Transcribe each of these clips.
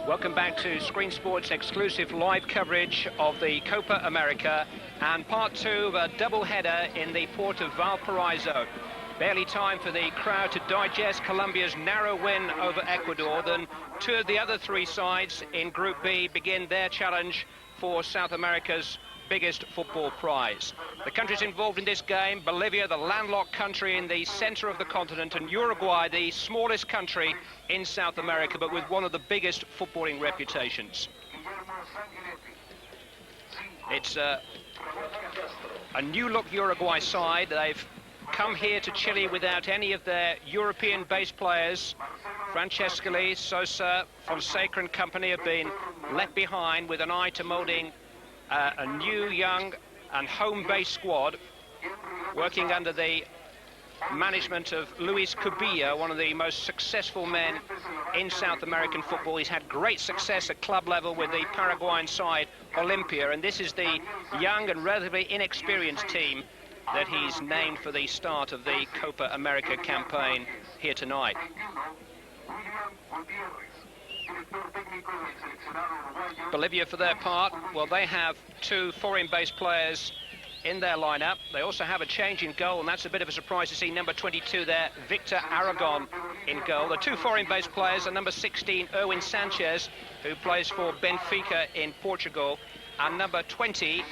Welcome back to Screen Sports' exclusive live coverage of the Copa America and part two of a double-header in the port of Valparaiso. Barely time for the crowd to digest Colombia's narrow win over Ecuador. Then two of the other three sides in Group B begin their challenge for South America's biggest football prize. The countries involved in this game: Bolivia, the landlocked country in the center of the continent, and Uruguay, the smallest country in South America, but with one of the biggest footballing reputations. It's a new-look Uruguay side. They've come here to Chile without any of their European-based players. Francescoli, Sosa, Fonseca and company have been left behind with an eye to moulding a new, young and home-based squad, working under the management of Luis Cubilla, one of the most successful men in South American football. He's had great success at club level with the Paraguayan side Olimpia, and this is the young and relatively inexperienced team that he's named for the start of the Copa America campaign here tonight. Bolivia, for their part, well, they have two foreign-based players in their lineup. They also have a change in goal, and that's a bit of a surprise to see number 22 there, Victor Aragon, in goal. The two foreign-based players are number 16, Erwin Sanchez, who plays for Benfica in Portugal, and number 20,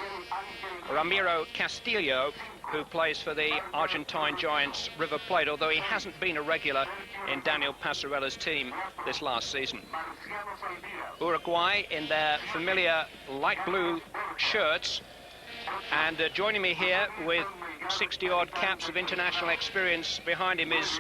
Ramiro Castillo, who plays for the Argentine giants River Plate, although he hasn't been a regular in Daniel Passarella's team this last season. Uruguay in their familiar light blue shirts, and joining me here with 60-odd caps of international experience behind him is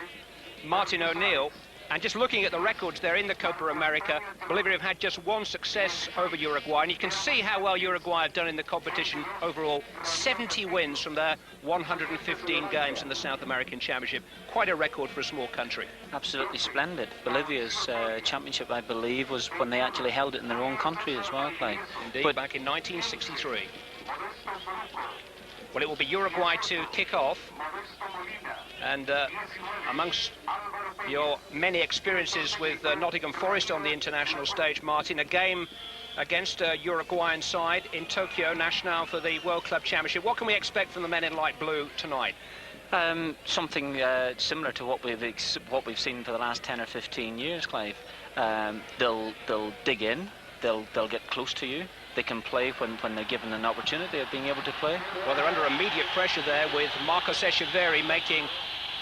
Martin O'Neill. And just looking at the records there in the Copa America, Bolivia have had just one success over Uruguay, and you can see how well Uruguay have done in the competition overall. 70 wins from their 115 games in the South American Championship. Quite a record for a small country. Absolutely splendid. Bolivia's championship, I believe, was when they actually held it in their own country as well, Clay. Indeed, but back in 1963. Well, it will be Uruguay to kick off, and amongst your many experiences with Nottingham Forest on the international stage, Martin, a game against a Uruguayan side in Tokyo National for the World Club Championship. What can we expect from the men in light blue tonight? Something similar to what we've seen for the last 10 or 15 years, Clive. They'll dig in, they'll get close to you. They can play when they're given an opportunity of being able to play. Well, they're under immediate pressure there, with Marcos Echeverri making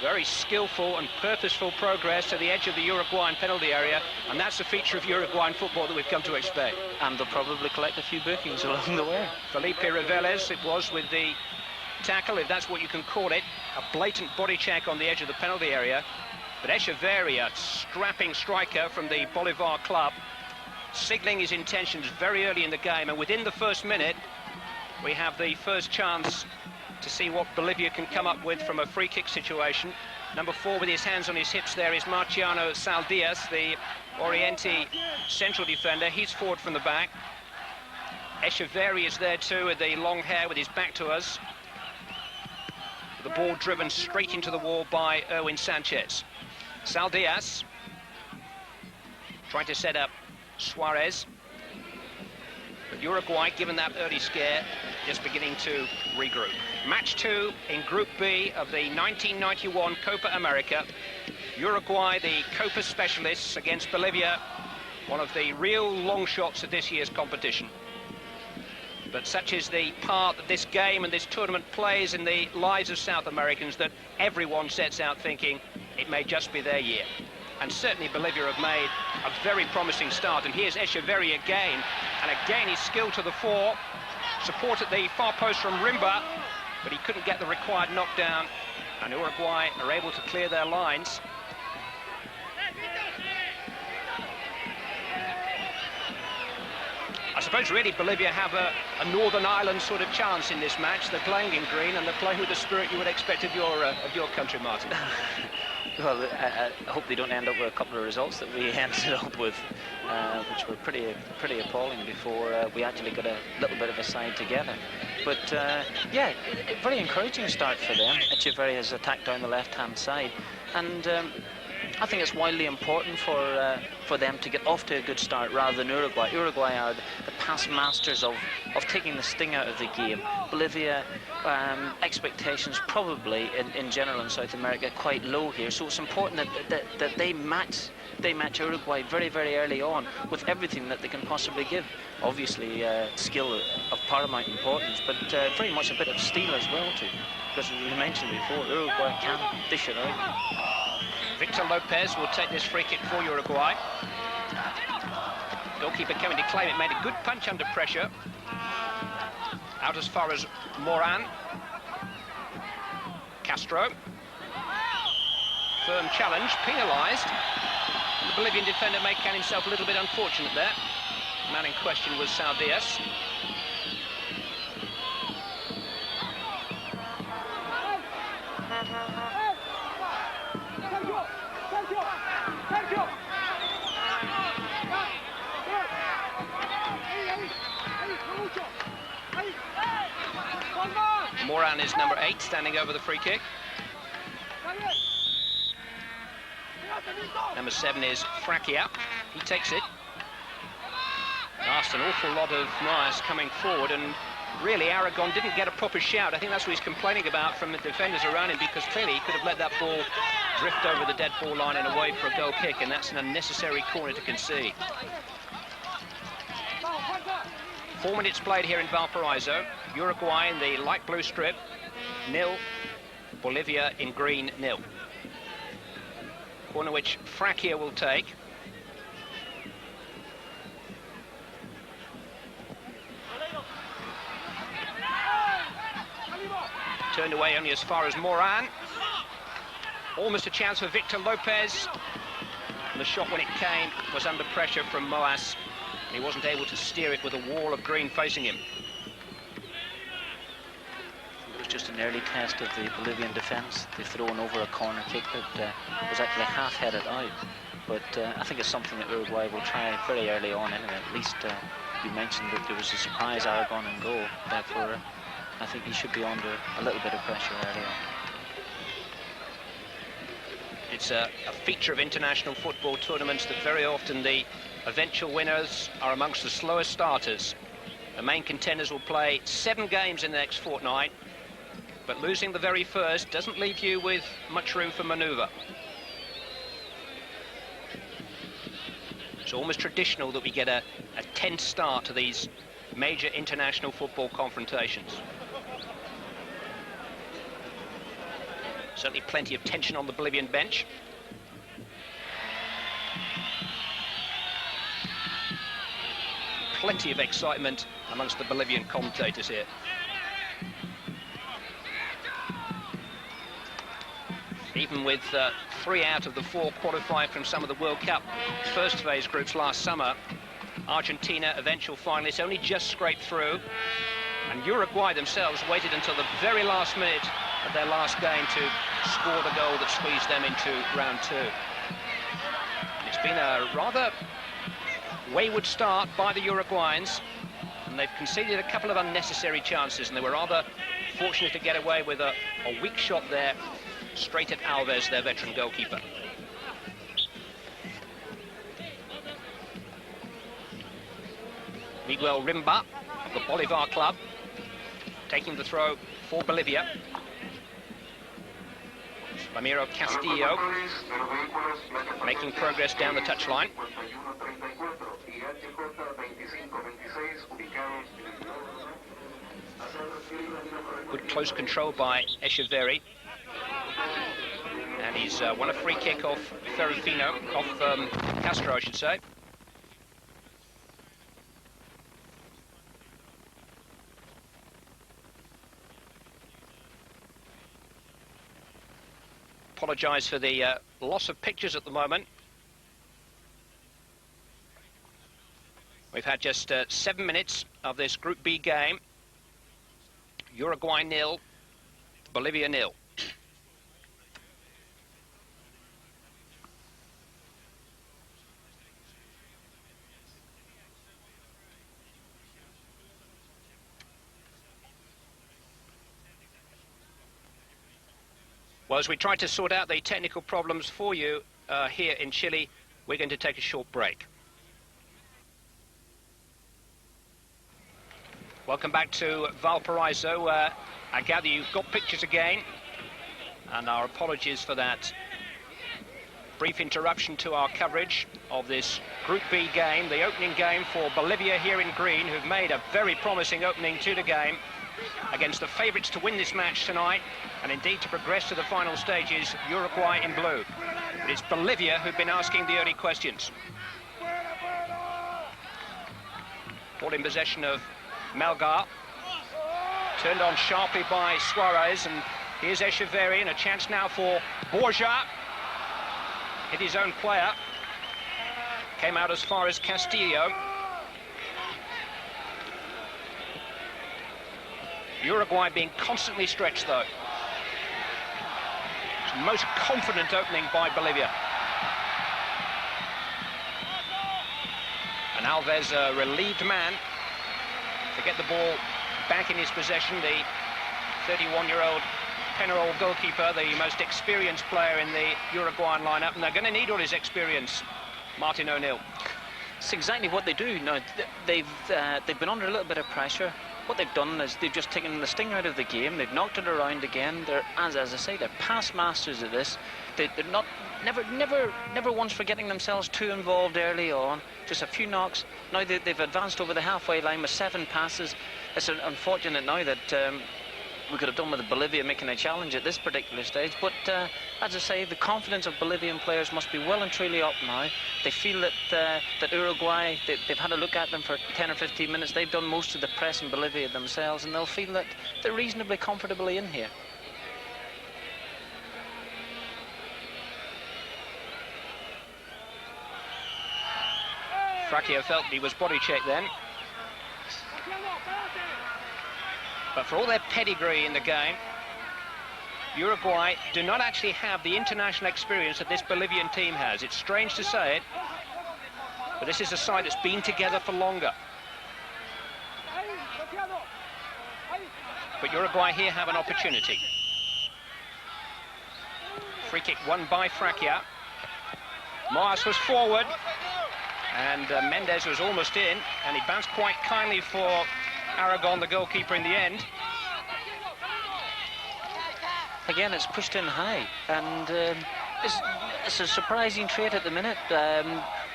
very skillful and purposeful progress to the edge of the Uruguayan penalty area, and that's a feature of Uruguayan football that we've come to expect. And they'll probably collect a few bookings along the way. Felipe Reveles, it was, with the tackle, if that's what you can call it, a blatant body check on the edge of the penalty area. But Echeverri, a strapping striker from the Bolivar club, signalling his intentions very early in the game, and within the first minute we have the first chance to see what Bolivia can come up with from a free kick situation. Number 4 with his hands on his hips there is Marciano Saldias, the Oriente central defender. He's forward from the back. Echeverri is there too, with the long hair, with his back to us. The ball driven straight into the wall by Erwin Sanchez. Saldias trying to set up Suarez, but Uruguay, given that early scare, just beginning to regroup. Match 2 in Group B of the 1991 Copa America. Uruguay, the Copa specialists, against Bolivia, one of the real long shots of this year's competition. But such is the part that this game and this tournament plays in the lives of South Americans that everyone sets out thinking it may just be their year. And certainly Bolivia have made a very promising start. And here's Echeverri again. And again, his skill to the fore. Support at the far post from Rimba, but he couldn't get the required knockdown. And Uruguay are able to clear their lines. I suppose really Bolivia have a Northern Ireland sort of chance in this match. They're playing in green and they're playing with the spirit you would expect of your country, Martin. Well, I hope they don't end up with a couple of results that we ended up with, which were pretty appalling before we actually got a little bit of a side together. But yeah, very encouraging start for them. Echeverri has attacked down the left-hand side, and I think it's widely important for them to get off to a good start rather than Uruguay. Uruguay are the past masters of taking the sting out of the game. Bolivia, expectations probably in general in South America quite low here, so it's important that they match Uruguay very, very early on with everything that they can possibly give. Obviously, skill of paramount importance, but very much a bit of steel as well too, because as we mentioned before, Uruguay can dish it out. Victor Lopez will take this free kick for Uruguay. Goalkeeper coming to claim it, made a good punch under pressure. Out as far as Moran. Castro. Firm challenge, penalised. The Bolivian defender may count himself a little bit unfortunate there. The man in question was Saldias. Moran is number 8, standing over the free kick. Number 7 is Fraquia. He takes it. Asked an awful lot of nice coming forward, and really Aragon didn't get a proper shout. I think that's what he's complaining about from the defenders around him, because clearly he could have let that ball drift over the dead ball line and away for a goal kick, and that's an unnecessary corner to concede. 4 minutes played here in Valparaiso. Uruguay in the light blue strip, 0. Bolivia in green, 0. Corner which Fraquia will take. Turned away only as far as Moran. Almost a chance for Victor Lopez. The shot when it came was under pressure from Moas. He wasn't able to steer it with a wall of green facing him. It was just an early test of the Bolivian defence. They've thrown over a corner kick that was actually half-headed out. But I think it's something that Uruguay will try very early on anyway. At least you mentioned that there was a surprise Aragon in goal. Therefore, I think he should be under a little bit of pressure early on. It's a feature of international football tournaments that very often the eventual winners are amongst the slowest starters. The main contenders will play 7 games in the next fortnight, but losing the very first doesn't leave you with much room for manoeuvre. It's almost traditional that we get a tense start to these major international football confrontations. Certainly plenty of tension on the Bolivian bench. Plenty of excitement amongst the Bolivian commentators here. Even with 3 out of the 4 qualified from some of the World Cup first phase groups last summer, Argentina, eventual finalists, only just scraped through, and Uruguay themselves waited until the very last minute of their last game to score the goal that squeezed them into round 2. It's been a rather wayward start by the Uruguayans, and they've conceded a couple of unnecessary chances, and they were rather fortunate to get away with a weak shot there, straight at Alves, their veteran goalkeeper. Miguel Rimba of the Bolivar club taking the throw for Bolivia. Ramiro Castillo making progress down the touchline. Good close control by Echeverri. And he's won a free kick off Ferrufino, off Castro, I should say. Apologise for the loss of pictures at the moment. We've had just 7 minutes of this Group B game. Uruguay 0, Bolivia 0. Well, as we try to sort out the technical problems for you here in Chile. We're going to take a short break. Welcome back to Valparaiso. I gather you've got pictures again, and our apologies for that brief interruption to our coverage of this Group B game, the opening game for Bolivia here in green, who've made a very promising opening to the game against the favourites to win this match tonight, and indeed to progress to the final stages, Uruguay in blue. But it's Bolivia who've been asking the early questions. Ball in possession of Melgar, turned on sharply by Suarez, and here's Echeverri, and a chance now for Borja. Hit his own player, came out as far as Castillo. Uruguay being constantly stretched though. It's the most confident opening by Bolivia. And Alves, a relieved man, to get the ball back in his possession. The 31-year-old Penarol goalkeeper, the most experienced player in the Uruguayan lineup, and they're going to need all his experience. Martin O'Neill. It's exactly what they do. Now, they've been under a little bit of pressure. What they've done is they've just taken the sting out of the game. They've knocked it around again. They're, as I say, they're past masters at this. They're not never once forgetting themselves too involved early on. Just a few knocks. Now they've advanced over the halfway line with 7 passes. It's unfortunate now that we could have done with Bolivia making a challenge at this particular stage, but as I say, the confidence of Bolivian players must be well and truly up now. They feel that that Uruguay, they've had a look at them for 10 or 15 minutes. They've done most of the press in Bolivia themselves, and they'll feel that they're reasonably comfortably in here. Fraquia felt he was body checked then. But for all their pedigree in the game, Uruguay do not actually have the international experience that this Bolivian team has. It's strange to say it, but this is a side that's been together for longer. But Uruguay here have an opportunity. Free kick won by Fraquia. Moas was forward, and Mendes was almost in, and he bounced quite kindly for Aragon, the goalkeeper, in the end. Again, it's pushed in high, and it's a surprising trait at the minute,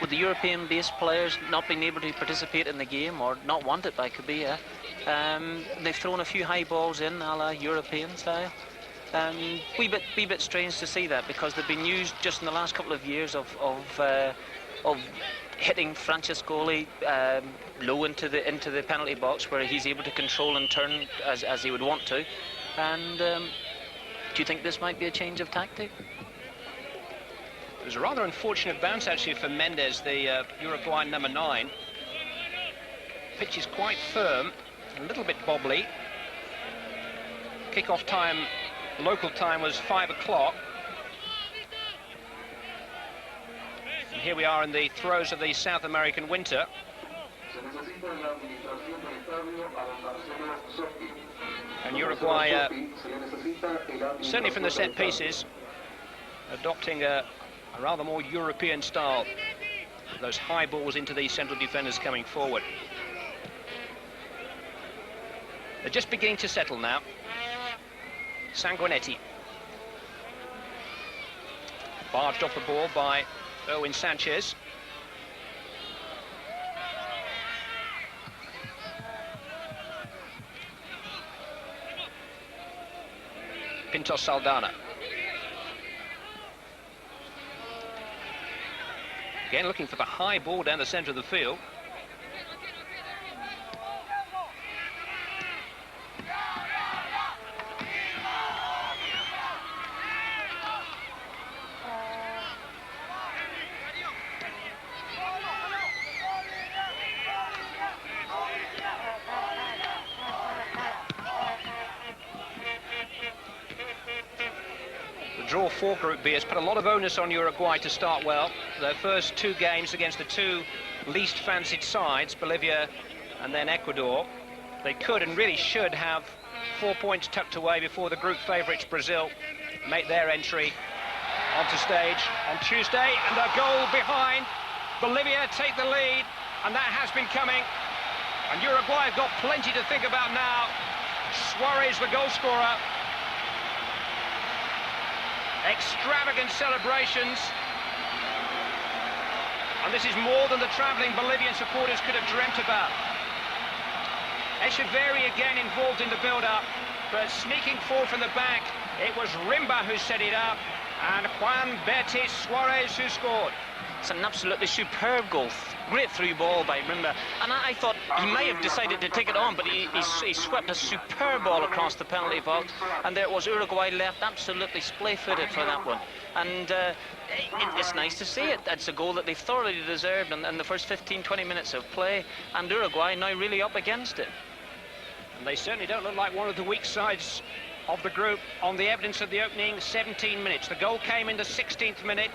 with the European-based players not being able to participate in the game, or not wanted by Kabia. They've thrown a few high balls in, a la European style. Wee bit strange to see that, because they've been used just in the last couple of years of hitting Francescoli low into the penalty box, where he's able to control and turn as he would want to. And do you think this might be a change of tactic? It was a rather unfortunate bounce actually for Mendes, the Uruguayan number 9. Pitch is quite firm, a little bit bobbly. Kick-off time, local time, was 5 o'clock. And here we are in the throes of the South American winter. And Uruguay, certainly from the set pieces, adopting a rather more European style. Those high balls into these central defenders coming forward. They're just beginning to settle now. Sanguinetti. Barged off the ball by Erwin Sanchez. Pintos Saldana. Again looking for the high ball down the centre of the field. Draw for Group B has put a lot of onus on Uruguay to start well. Their first 2 games against the 2 least fancied sides, Bolivia and then Ecuador. They could and really should have 4 points tucked away before the group favourites, Brazil, make their entry onto stage on Tuesday, and a goal behind. Bolivia take the lead, and that has been coming. And Uruguay have got plenty to think about now. Suarez, the goal scorer. Extravagant celebrations. And this is more than the travelling Bolivian supporters could have dreamt about. Echeverri again involved in the build-up, but sneaking forward from the back, it was Rimba who set it up, and Juan Betis Suarez who scored. It's an absolutely superb goal. Great through ball by Rimba. And I thought he may have decided to take it on, but he swept a superb ball across the penalty box. And there it was, Uruguay left absolutely splay-footed for that one. And it's nice to see it. It's a goal that they thoroughly deserved in the first 15-20 minutes of play. And Uruguay now really up against it. And they certainly don't look like one of the weak sides of the group on the evidence of the opening 17 minutes. The goal came in the 16th minute.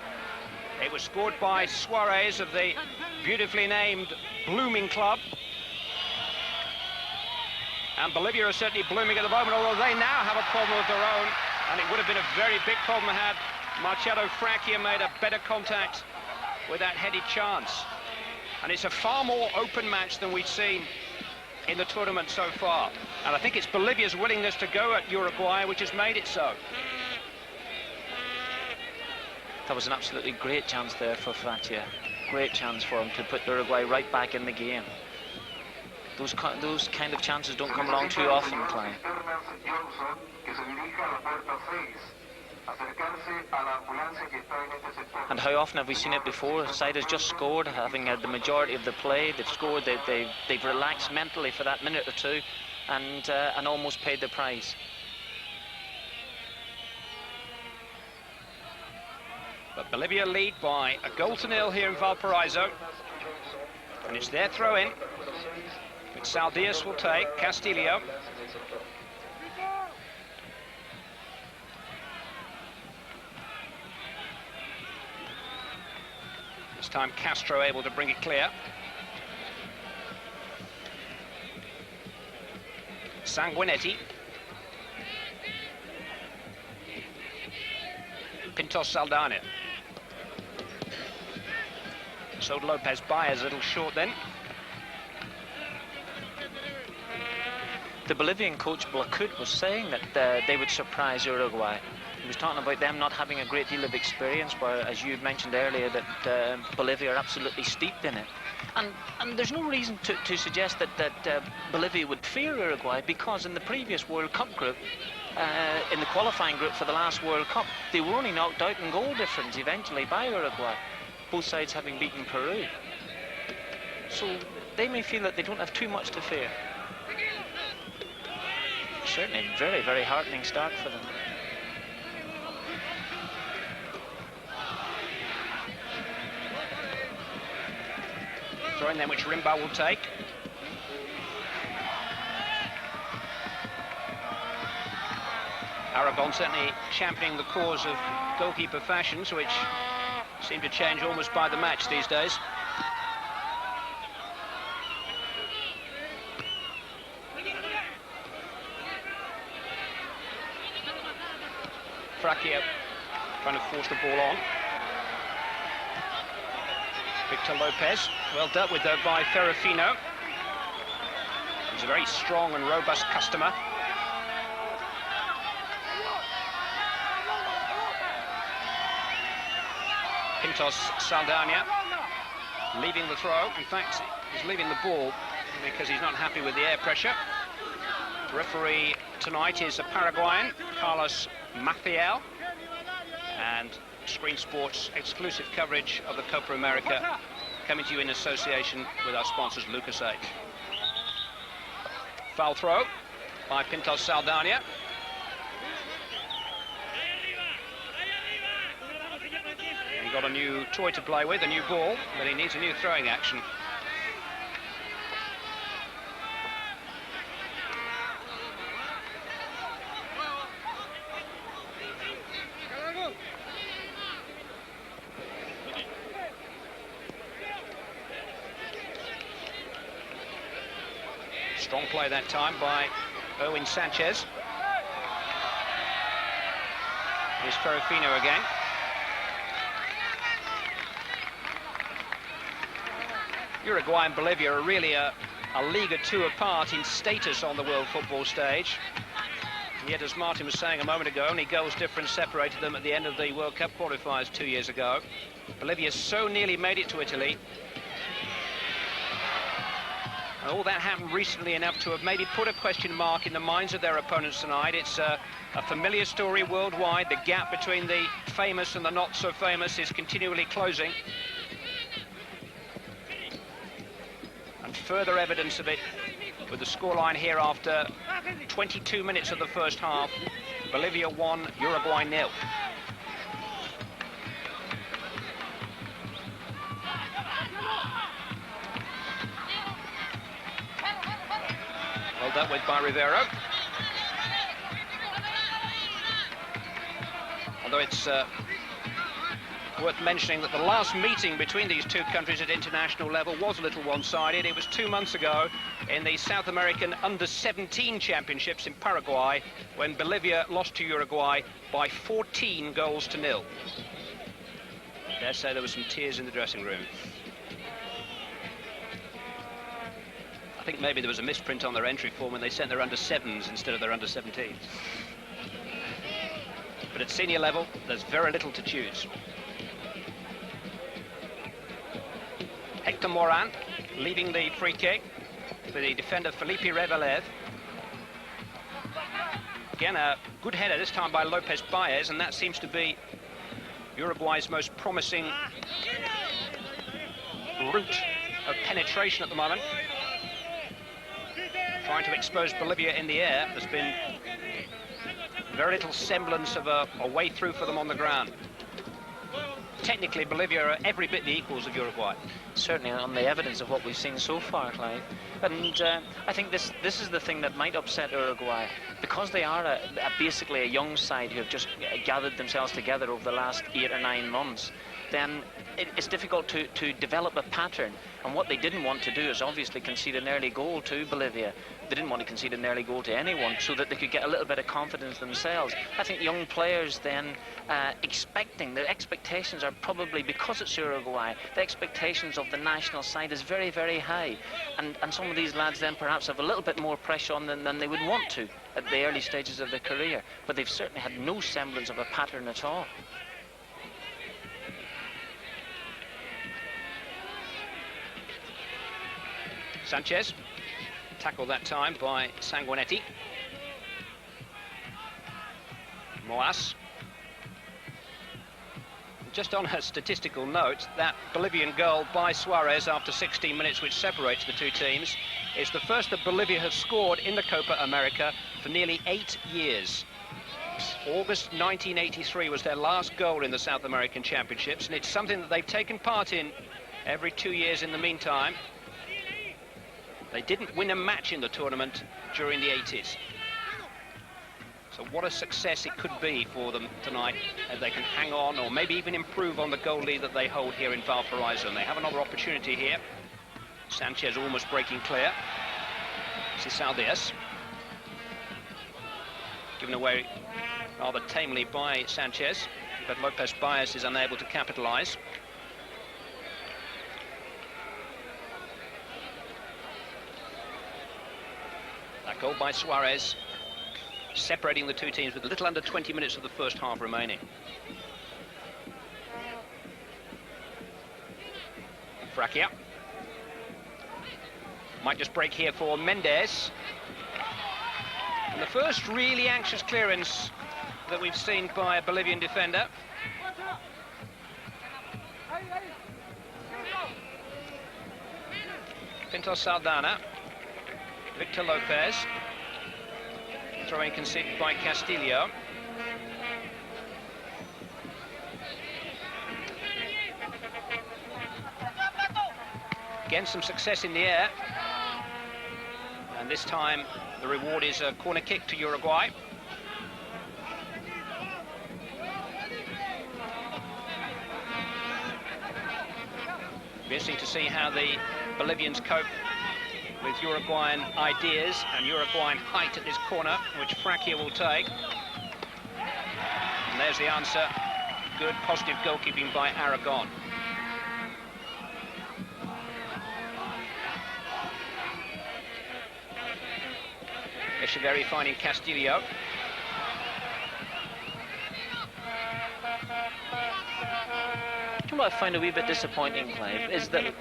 It was scored by Suarez of the beautifully named Blooming Club. And Bolivia are certainly blooming at the moment, although they now have a problem of their own. And it would have been a very big problem had Marcelo Francia made a better contact with that headed chance. And it's a far more open match than we've seen in the tournament so far. And I think it's Bolivia's willingness to go at Uruguay which has made it so. That was an absolutely great chance there for Francia. Great chance for him to put Uruguay right back in the game. Those kind of chances don't come along too often, Klein. And how often have we seen it before? The side has just scored, having had the majority of the play. They've scored, they've relaxed mentally for that minute or two, and almost paid the price. But Bolivia lead by a 0-0 here in Valparaiso. And it's their throw-in, which Saldias will take. Castillo. This time Castro able to bring it clear. Sanguinetti. Pintos Saldana. So Lopez Baez a little short then. The Bolivian coach Blacut was saying that they would surprise Uruguay. He was talking about them not having a great deal of experience, where, as you mentioned earlier, that Bolivia are absolutely steeped in it. And there's no reason to suggest that Bolivia would fear Uruguay, because in the previous World Cup group, in the qualifying group for the last World Cup, they were only knocked out in goal difference eventually by Uruguay, both sides having beaten Peru. So they may feel that they don't have too much to fear. Certainly a very, very heartening start for them. Throwing them which Rimba will take. Aragon certainly championing the cause of goalkeeper fashions, which seem to change almost by the match these days. Francia trying to force the ball on. Victor Lopez, well dealt with though by Ferrofino. He's a very strong and robust customer. Pintos Saldana leaving the throw. In fact, he's leaving the ball because he's not happy with the air pressure. The referee tonight is a Paraguayan, Carlos Maciel, and Screen Sports exclusive coverage of the Copa America, coming to you in association with our sponsors Lucasade. Foul throw by Pintos Saldana. He got a new toy to play with, a new ball, but he needs a new throwing action. Strong play that time by Erwin Sanchez. Here's Ferrofino again. Uruguay and Bolivia are really a league or two apart in status on the world football stage. And yet, as Martin was saying a moment ago, only goals difference separated them at the end of the World Cup qualifiers 2 years ago. Bolivia so nearly made it to Italy. And all that happened recently enough to have maybe put a question mark in the minds of their opponents tonight. It's a familiar story worldwide. The gap between the famous and the not so famous is continually closing. And further evidence of it with the scoreline here after 22 minutes of the first half. Bolivia 1, Uruguay 0. Well dealt with by Rivero. Although it's worth mentioning that the last meeting between these two countries at international level was a little one-sided. It was 2 months ago in the South American Under-17 Championships in Paraguay, when Bolivia lost to Uruguay by 14 goals to 0. I dare say there were some tears in the dressing room. I think maybe there was a misprint on their entry form when they sent their under-7s instead of their under-17s. But at senior level, there's very little to choose. Hector Moran leading the free kick for the defender Felipe Revelez. Again, a good header, this time by Lopez Baez, and that seems to be Uruguay's most promising route of penetration at the moment. Trying to expose Bolivia in the air. There's been very little semblance of a way through for them on the ground. Technically, Bolivia are every bit the equals of Uruguay. Certainly, on the evidence of what we've seen so far, Clive. And I think this is the thing that might upset Uruguay. Because they are basically a young side who have just gathered themselves together over the last 8 or 9 months, then it's difficult to develop a pattern. And what they didn't want to do is obviously concede an early goal to Bolivia. They didn't want to concede an early goal to anyone, so that they could get a little bit of confidence themselves. I think young players then their expectations are probably, because it's Uruguay, the expectations of the national side is very, very high. And some of these lads then perhaps have a little bit more pressure on them than they would want to at the early stages of their career. But they've certainly had no semblance of a pattern at all. Sanchez, tackled that time by Sanguinetti. Moas. Just on a statistical note, that Bolivian goal by Suarez after 16 minutes, which separates the two teams, is the first that Bolivia has scored in the Copa America for nearly 8 years. August 1983 was their last goal in the South American Championships, and it's something that they've taken part in every 2 years in the meantime. They didn't win a match in the tournament during the 80s. So what a success it could be for them tonight if they can hang on or maybe even improve on the goal lead that they hold here in Valparaiso. And they have another opportunity here. Sanchez almost breaking clear. Cisaldias. Given away rather tamely by Sanchez, but Lopez Baez is unable to capitalise. That goal by Suarez, separating the two teams with a little under 20 minutes of the first half remaining. Fraquia. Might just break here for Mendes. And the first really anxious clearance that we've seen by a Bolivian defender. Pinto Saldana. Victor Lopez. Throw-in conceded by Castillo. Again, some success in the air. And this time, the reward is a corner kick to Uruguay. Be interesting to see how the Bolivians cope with Uruguayan ideas and Uruguayan height at this corner, which Fraquia will take. And there's the answer. Good, positive goalkeeping by Aragon. Echeverri finding Castillo. What I find a wee bit disappointing, Clive, is that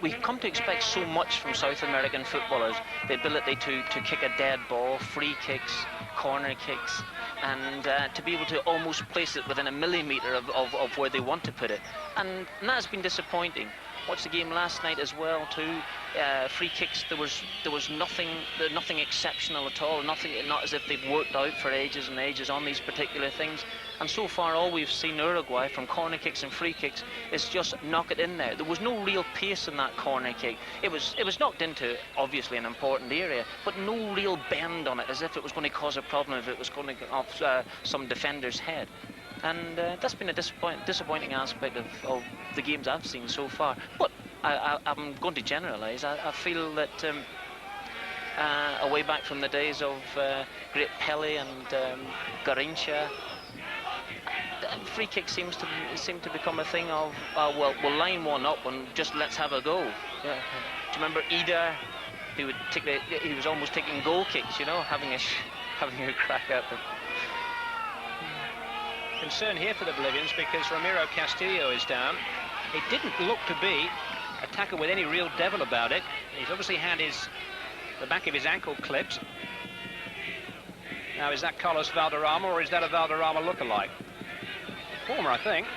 we've come to expect so much from South American footballers. The ability to kick a dead ball, free kicks, corner kicks, and to be able to almost place it within a millimetre of where they want to put it. And that has been disappointing. Watched the game last night as well too. Free kicks, there was nothing exceptional at all. Not as if they've worked out for ages and ages on these particular things. And so far, all we've seen Uruguay from corner kicks and free kicks is just knock it in there. There was no real pace in that corner kick. It was knocked into obviously an important area, but no real bend on it, as if it was going to cause a problem, if it was going to get off some defender's head. And that's been a disappointing aspect of the games I've seen so far. But I'm going to generalise. I feel that away back from the days of great Pele and Garrincha, free kick seem to become a thing of well, we'll line one up and just let's have a go. Yeah. Do you remember Ida? He was almost taking goal kicks, you know, having a crack at them. Concern here for the Bolivians because Ramiro Castillo is down. It didn't look to be a tackle with any real devil about it. He's obviously had the back of his ankle clipped. Now, is that Carlos Valderrama or is that a Valderrama lookalike? Former, I think.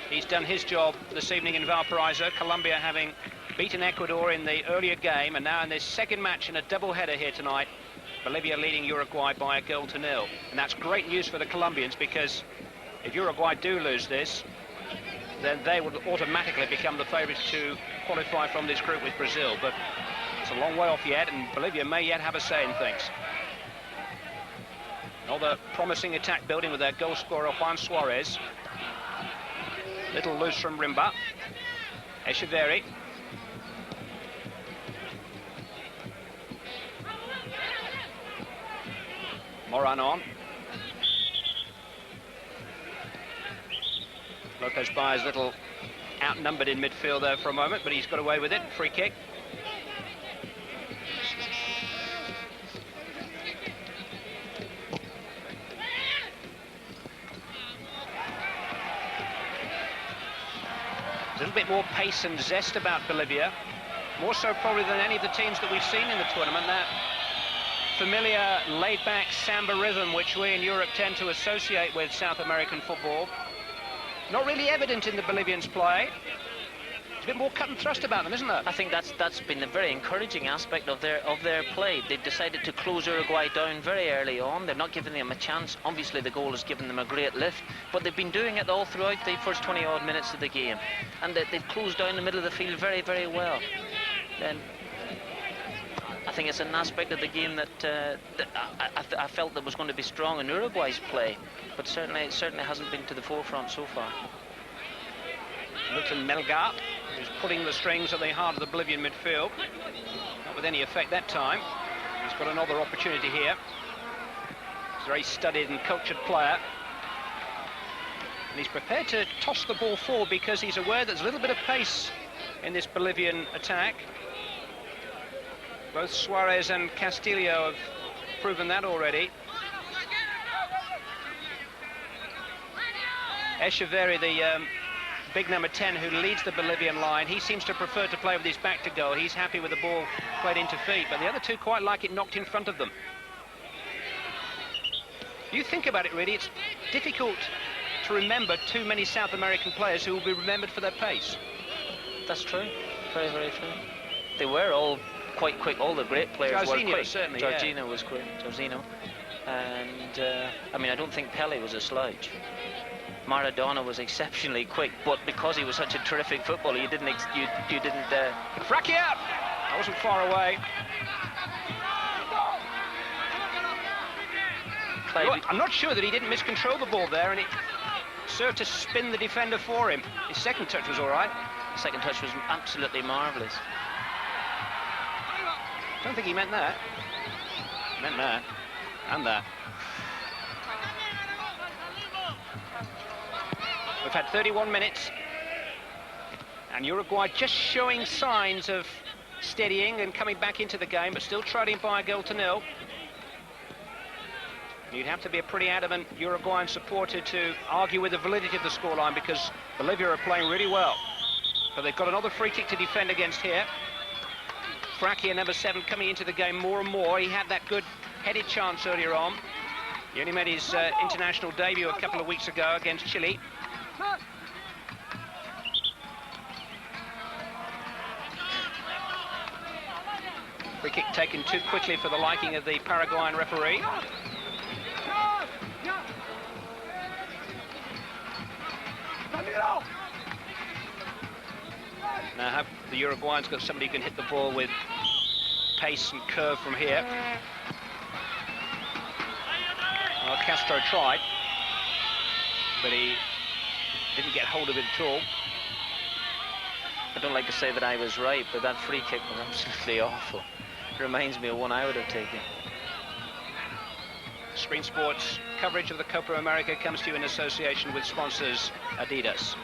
He's done his job this evening in Valparaiso. Colombia having beaten Ecuador in the earlier game, and now in this second match in a double-header here tonight, Bolivia leading Uruguay by 1-0. And that's great news for the Colombians, because if Uruguay do lose this, then they would automatically become the favourites to qualify from this group with Brazil. But it's a long way off yet, and Bolivia may yet have a say in things. Another promising attack building with their goal scorer Juan Suarez. Little loose from Rimba. Echeverri. Moran on. Lopez Baez a little outnumbered in midfield there for a moment, but he's got away with it. Free kick. A little bit more pace and zest about Bolivia. More so probably than any of the teams that we've seen in the tournament. That familiar laid-back samba rhythm which we in Europe tend to associate with South American football. Not really evident in the Bolivians' play. It's a bit more cut and thrust about them, isn't there? I think that's been a very encouraging aspect of their play. They've decided to close Uruguay down very early on. They're not giving them a chance. Obviously, the goal has given them a great lift, but they've been doing it all throughout the first 20-odd minutes of the game, and they've closed down the middle of the field very, very well. And I think it's an aspect of the game that I felt that was going to be strong in Uruguay's play, but it certainly hasn't been to the forefront so far. Milton Melgar, who's pulling the strings at the heart of the Bolivian midfield. Not with any effect that time. He's got another opportunity here. He's a very studied and cultured player. And he's prepared to toss the ball forward because he's aware there's a little bit of pace in this Bolivian attack. Both Suarez and Castillo have proven that already. Echeverri, the big number 10 who leads the Bolivian line, he seems to prefer to play with his back to goal. He's happy with the ball played into feet, but the other two quite like it knocked in front of them. You think about it, really, it's difficult to remember too many South American players who will be remembered for their pace. That's true. Very, very true. They were all quite quick. All the great players were quick. Certainly, Jorginho was quick. Jorginho. And, I mean, I don't think Pele was a slouch. Maradona was exceptionally quick, but because he was such a terrific footballer, you didn't. Fracky out! That wasn't far away. I'm not sure that he didn't miscontrol the ball there, and it served to spin the defender for him. His second touch was all right. The second touch was absolutely marvellous. I don't think he meant that. He meant that. And that. We've had 31 minutes. And Uruguay just showing signs of steadying and coming back into the game, but still trailing by a goal to nil. You'd have to be a pretty adamant Uruguayan supporter to argue with the validity of the scoreline, because Bolivia are playing really well. But they've got another free kick to defend against here. Frakia, number 7, coming into the game more and more. He had that good headed chance earlier on. He only made his international debut a couple of weeks ago against Chile. Free kick taken too quickly for the liking of the Paraguayan referee. Now I hope the Uruguayans got somebody who can hit the ball with pace and curve from here. Well, Castro tried, but he didn't get hold of it at all. I don't like to say that I was right, but that free kick was absolutely awful. It reminds me of one I would have taken. Screen Sports coverage of the Copa America comes to you in association with sponsors Adidas.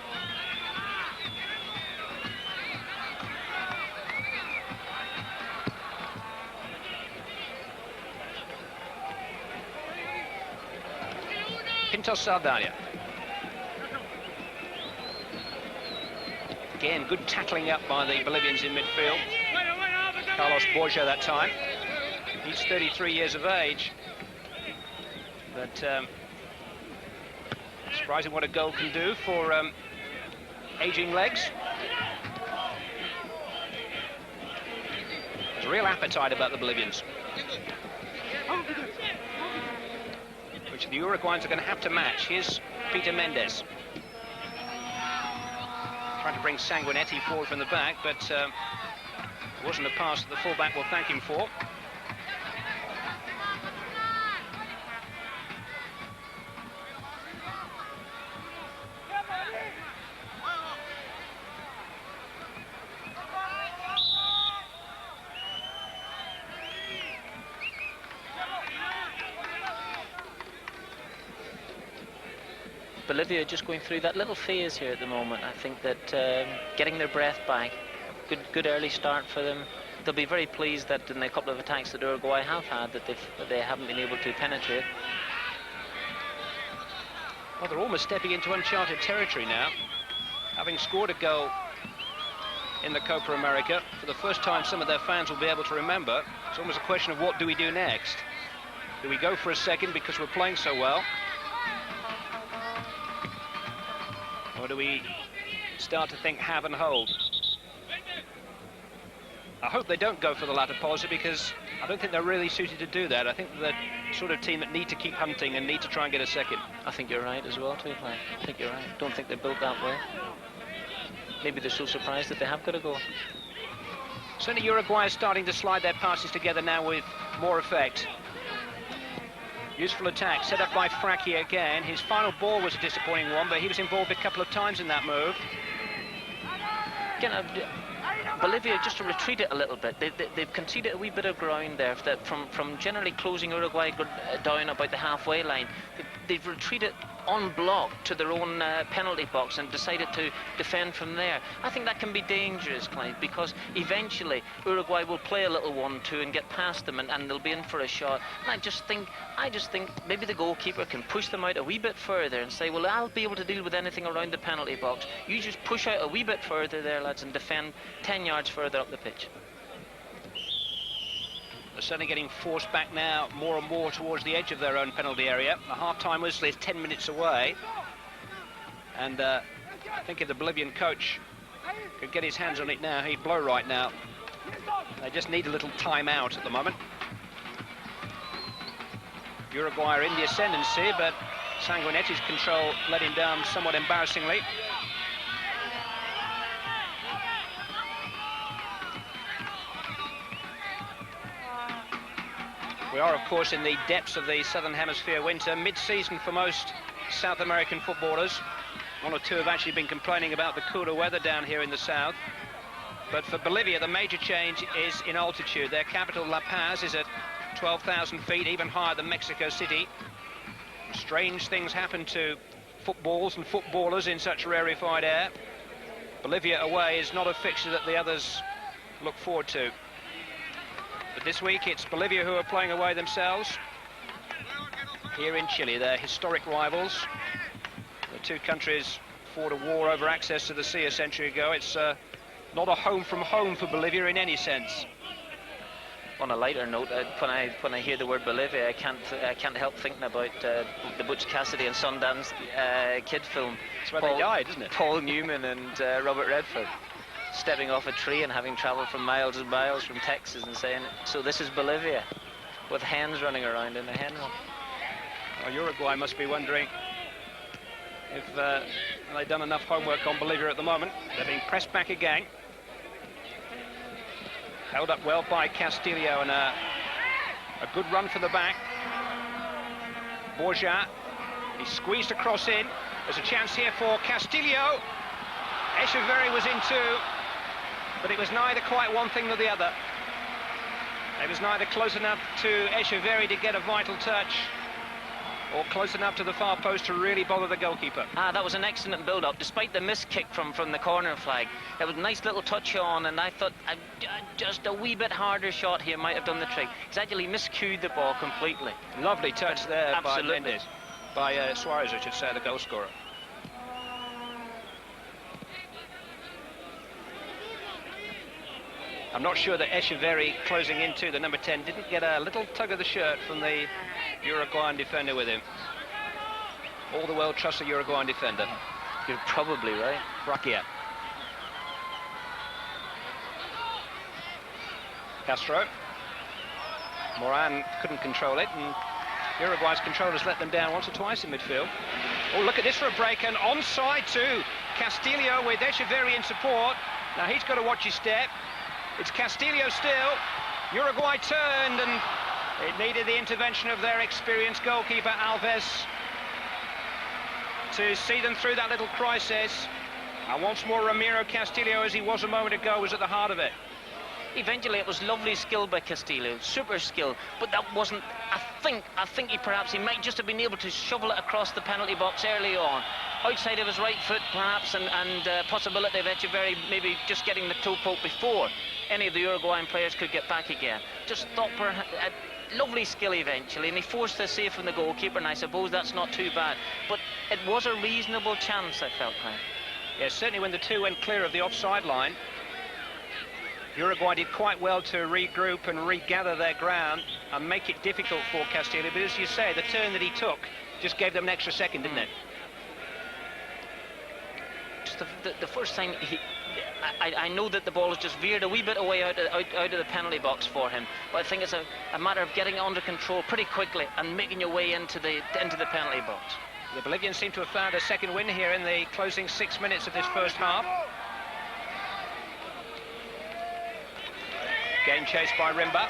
Pintos Saldana. Again, good tackling up by the Bolivians in midfield. Carlos Borja that time. He's 33 years of age. But surprising what a goal can do for aging legs. There's a real appetite about the Bolivians, which the Uruguayans are going to have to match. Here's Peter Mendes. Trying to bring Sanguinetti forward from the back, but it wasn't a pass that the fullback will thank him for. Bolivia are just going through that little phase here at the moment. I think that getting their breath back, good early start for them. They'll be very pleased that in the couple of attacks that Uruguay have had, that they haven't been able to penetrate. Well, they're almost stepping into uncharted territory now, having scored a goal in the Copa America. For the first time, some of their fans will be able to remember. It's almost a question of what do we do next? Do we go for a second because we're playing so well? Or do we start to think have and hold? I hope they don't go for the latter policy, because I don't think they're really suited to do that. I think they're the sort of team that need to keep hunting and need to try and get a second. I think you're right as well, too. I think you're right. Don't think they're built that way. Maybe they're so surprised that they have got a goal. Certainly Uruguay is starting to slide their passes together now with more effect. Useful attack set up by Frakia again. His final ball was a disappointing one, but he was involved a couple of times in that move. Again, Bolivia just to retreat it a little bit. They've conceded a wee bit of ground there from generally closing Uruguay down about the halfway line. They've retreated en bloc to their own penalty box and decided to defend from there. I think that can be dangerous, Clive, because eventually Uruguay will play a little 1-2 and get past them, and they'll be in for a shot. And I just think maybe the goalkeeper can push them out a wee bit further and say, well, I'll be able to deal with anything around the penalty box. You just push out a wee bit further there, lads, and defend 10 yards further up the pitch. They're certainly getting forced back now more and more towards the edge of their own penalty area. The half-time whistle is 10 minutes away. And I think if the Bolivian coach could get his hands on it now, he'd blow right now. They just need a little time out at the moment. Uruguay are in the ascendancy, but Sanguinetti's control let him down somewhat embarrassingly. We are, of course, in the depths of the Southern Hemisphere winter, mid-season for most South American footballers. One or two have actually been complaining about the cooler weather down here in the south. But for Bolivia, the major change is in altitude. Their capital, La Paz, is at 12,000 feet, even higher than Mexico City. Strange things happen to footballs and footballers in such rarefied air. Bolivia away is not a fixture that the others look forward to. But this week it's Bolivia who are playing away themselves here in Chile. They're historic rivals. The two countries fought a war over access to the sea a century ago. It's not a home from home for Bolivia in any sense. On a lighter note, when I hear the word Bolivia, I can't help thinking about the Butch Cassidy and Sundance kid film. It's where they died, isn't it? Paul Newman and Robert Redford stepping off a tree and having travelled from miles and miles from Texas and saying, "So this is Bolivia," with hens running around in a hen run. Well, Uruguay must be wondering if they've done enough homework on Bolivia at the moment. They're being pressed back again. Held up well by Castillo, and a good run for the back. Borja, he squeezed across in. There's a chance here for Castillo. Echeverri was in too, but it was neither quite one thing nor the other. It was neither close enough to Echeverri to get a vital touch, or close enough to the far post to really bother the goalkeeper. That was an excellent build-up, despite the missed kick from the corner flag. It was a nice little touch on, and I thought just a wee bit harder shot here might have done the trick. He's actually miscued the ball completely. Lovely touch there. Absolutely. By Mendes. By Suarez, I should say, the goal scorer. I'm not sure that Echeverri, closing into the number 10, didn't get a little tug of the shirt from the Uruguayan defender with him. All the world trusts the Uruguayan defender. You're probably right. Brakia. Castro. Moran couldn't control it, and Uruguay's controllers let them down once or twice in midfield. Oh, look at this for a break, and onside too. Castillo with Echeverri in support. Now he's got to watch his step. It's Castillo still. Uruguay turned, and it needed the intervention of their experienced goalkeeper, Alves, to see them through that little crisis. And once more, Ramiro Castillo, as he was a moment ago, was at the heart of it. Eventually, it was lovely skill by Castillo, super skill, but that wasn't, I think he might just have been able to shovel it across the penalty box early on. Outside of his right foot, perhaps, and possibility of Echeverri maybe just getting the toe poke before any of the Uruguayan players could get back again. Just thought a lovely skill eventually, and he forced the save from the goalkeeper, and I suppose that's not too bad. But it was a reasonable chance, I felt, Clive. Yes, certainly when the two went clear of the offside line, Uruguay did quite well to regroup and regather their ground and make it difficult for Castillo. But as you say, the turn that he took just gave them an extra second, didn't it? Just the first time I know that the ball has just veered a wee bit away out of the penalty box for him, but I think it's a matter of getting it under control pretty quickly and making your way into the penalty box. The Bolivians seem to have found a second win here in the closing 6 minutes of this first half. Game chased by Rimba.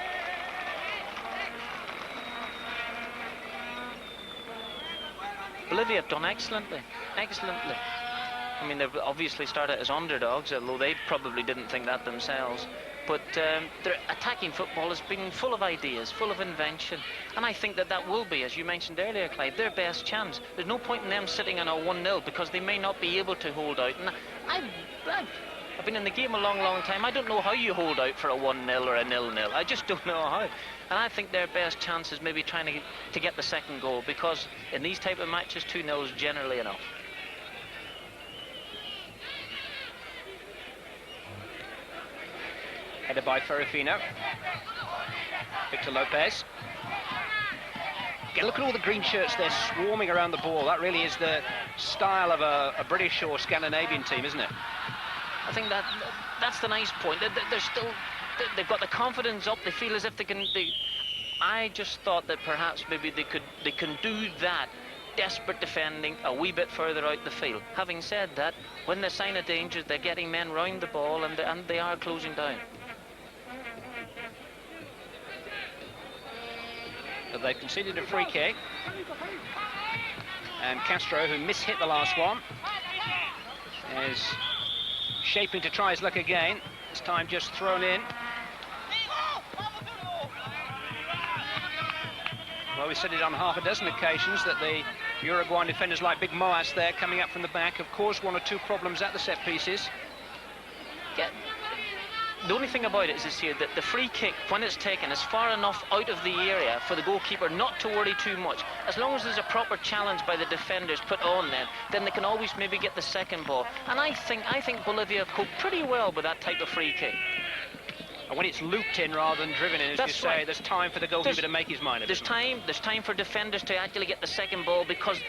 Bolivia have done excellently. I mean, they've obviously started as underdogs, although they probably didn't think that themselves. But their attacking football has been full of ideas, full of invention. And I think that will be, as you mentioned earlier, Clive, their best chance. There's no point in them sitting on a 1-0 because they may not be able to hold out. And I've been in the game a long, long time. I don't know how you hold out for a 1-0 or a 0-0. I just don't know how. And I think their best chance is maybe trying to get the second goal, because in these type of matches, 2-0 is generally enough. Headed by Ferrufino. Victor Lopez. Look at all the green shirts, they're swarming around the ball. That really is the style of a British or Scandinavian team, isn't it? I think that's the nice point. They've got the confidence up. They feel as if they can. I just thought that perhaps maybe they can do that desperate defending a wee bit further out the field. Having said that, when they sign a danger, they're getting men round the ball, and they are closing down. But they've conceded a free kick, and Castro, who mishit the last one, is shaping to try his luck again. This time just thrown in. Well, we said it on half a dozen occasions that the Uruguayan defenders, like Big Moas there, coming up from the back, have caused one or two problems at the set pieces. the only thing about it is this here, that the free kick, when it's taken, is far enough out of the area for the goalkeeper not to worry too much. As long as there's a proper challenge by the defenders put on then they can always maybe get the second ball. And I think Bolivia have coped pretty well with that type of free kick. And when it's looped in rather than driven in, as you say, right. There's time for the goalkeeper to make his mind up. There's time for defenders to actually get the second ball, because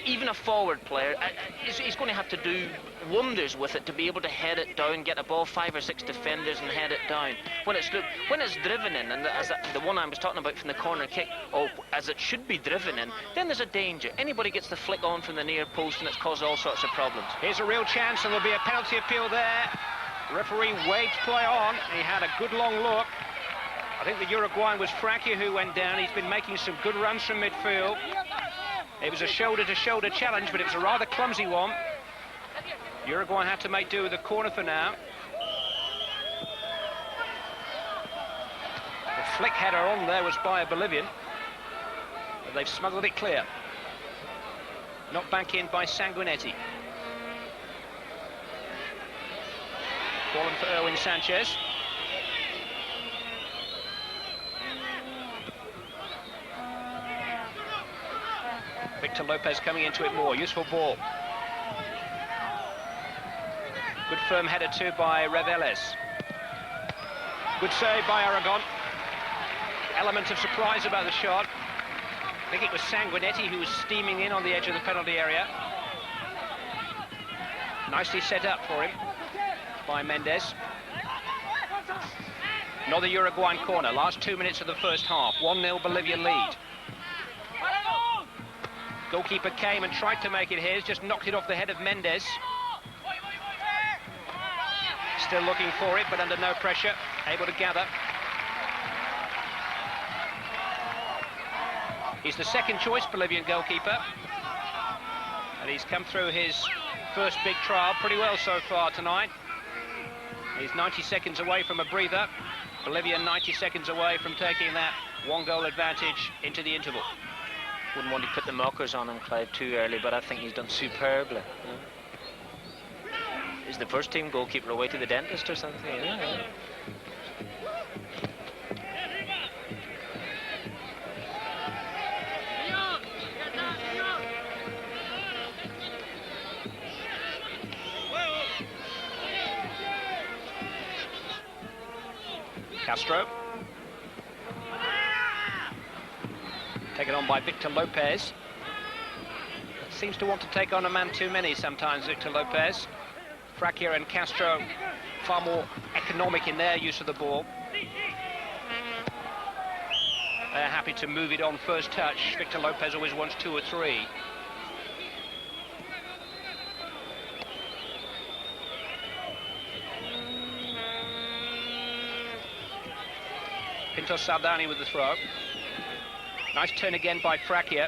even a forward player, he's going to have to do wonders with it to be able to head it down, get a ball 5 or 6 defenders and head it down. When it's driven in, and as the one I was talking about from the corner kick, or as it should be driven in, then there's a danger. Anybody gets the flick on from the near post and it's caused all sorts of problems. Here's a real chance, and there'll be a penalty appeal there. Referee waves play on. He had a good long look. I think the Uruguayan was Frakia who went down. He's been making some good runs from midfield. It was a shoulder-to-shoulder challenge, but it was a rather clumsy one. Uruguay had to make do with the corner for now. The flick header on there was by a Bolivian, but they've smuggled it clear. Knocked back in by Sanguinetti. Fallen for Erwin Sanchez. Victor Lopez coming into it more. Useful ball. Good firm header too by Reveles. Good save by Aragon. Element of surprise about the shot. I think it was Sanguinetti who was steaming in on the edge of the penalty area. Nicely set up for him by Mendes. Another Uruguayan corner. Last 2 minutes of the first half. 1-0 Bolivia lead. Goalkeeper came and tried to make it his, just knocked it off the head of Mendes. Still looking for it, but under no pressure, able to gather. He's the second choice Bolivian goalkeeper, and he's come through his first big trial pretty well so far tonight. He's 90 seconds away from a breather. Bolivia 90 seconds away from taking that 1-goal advantage into the interval. Wouldn't want to put the mockers on him, Clive, too early, but I think he's done superbly. Is the first team goalkeeper away to the dentist or something? Yeah. Castro. Taken on by Victor Lopez. Seems to want to take on a man too many sometimes, Victor Lopez. Frakia and Castro far more economic in their use of the ball. They're happy to move it on first touch. Victor Lopez always wants 2 or 3. Pinto Saldani with the throw. Nice turn again by Frakia.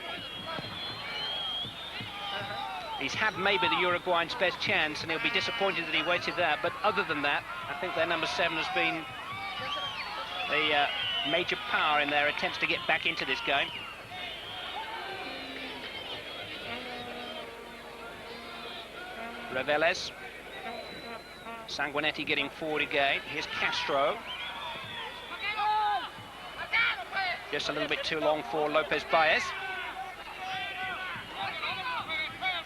He's had maybe the Uruguayan's best chance, and he'll be disappointed that he waited that. But other than that, I think their number 7 has been a major power in their attempts to get back into this game. Reveles. Sanguinetti getting forward again. Here's Castro. Just a little bit too long for Lopez Baez.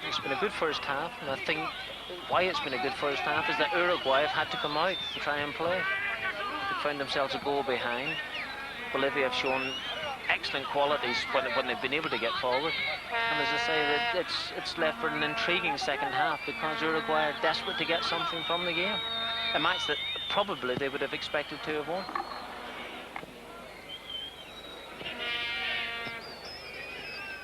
It's been a good first half, and I think why it's been a good first half is that Uruguay have had to come out and try and play. They found themselves a goal behind. Bolivia have shown excellent qualities when they've been able to get forward. And as I say, that it's left for an intriguing second half, because Uruguay are desperate to get something from the game. A match that probably they would have expected to have won.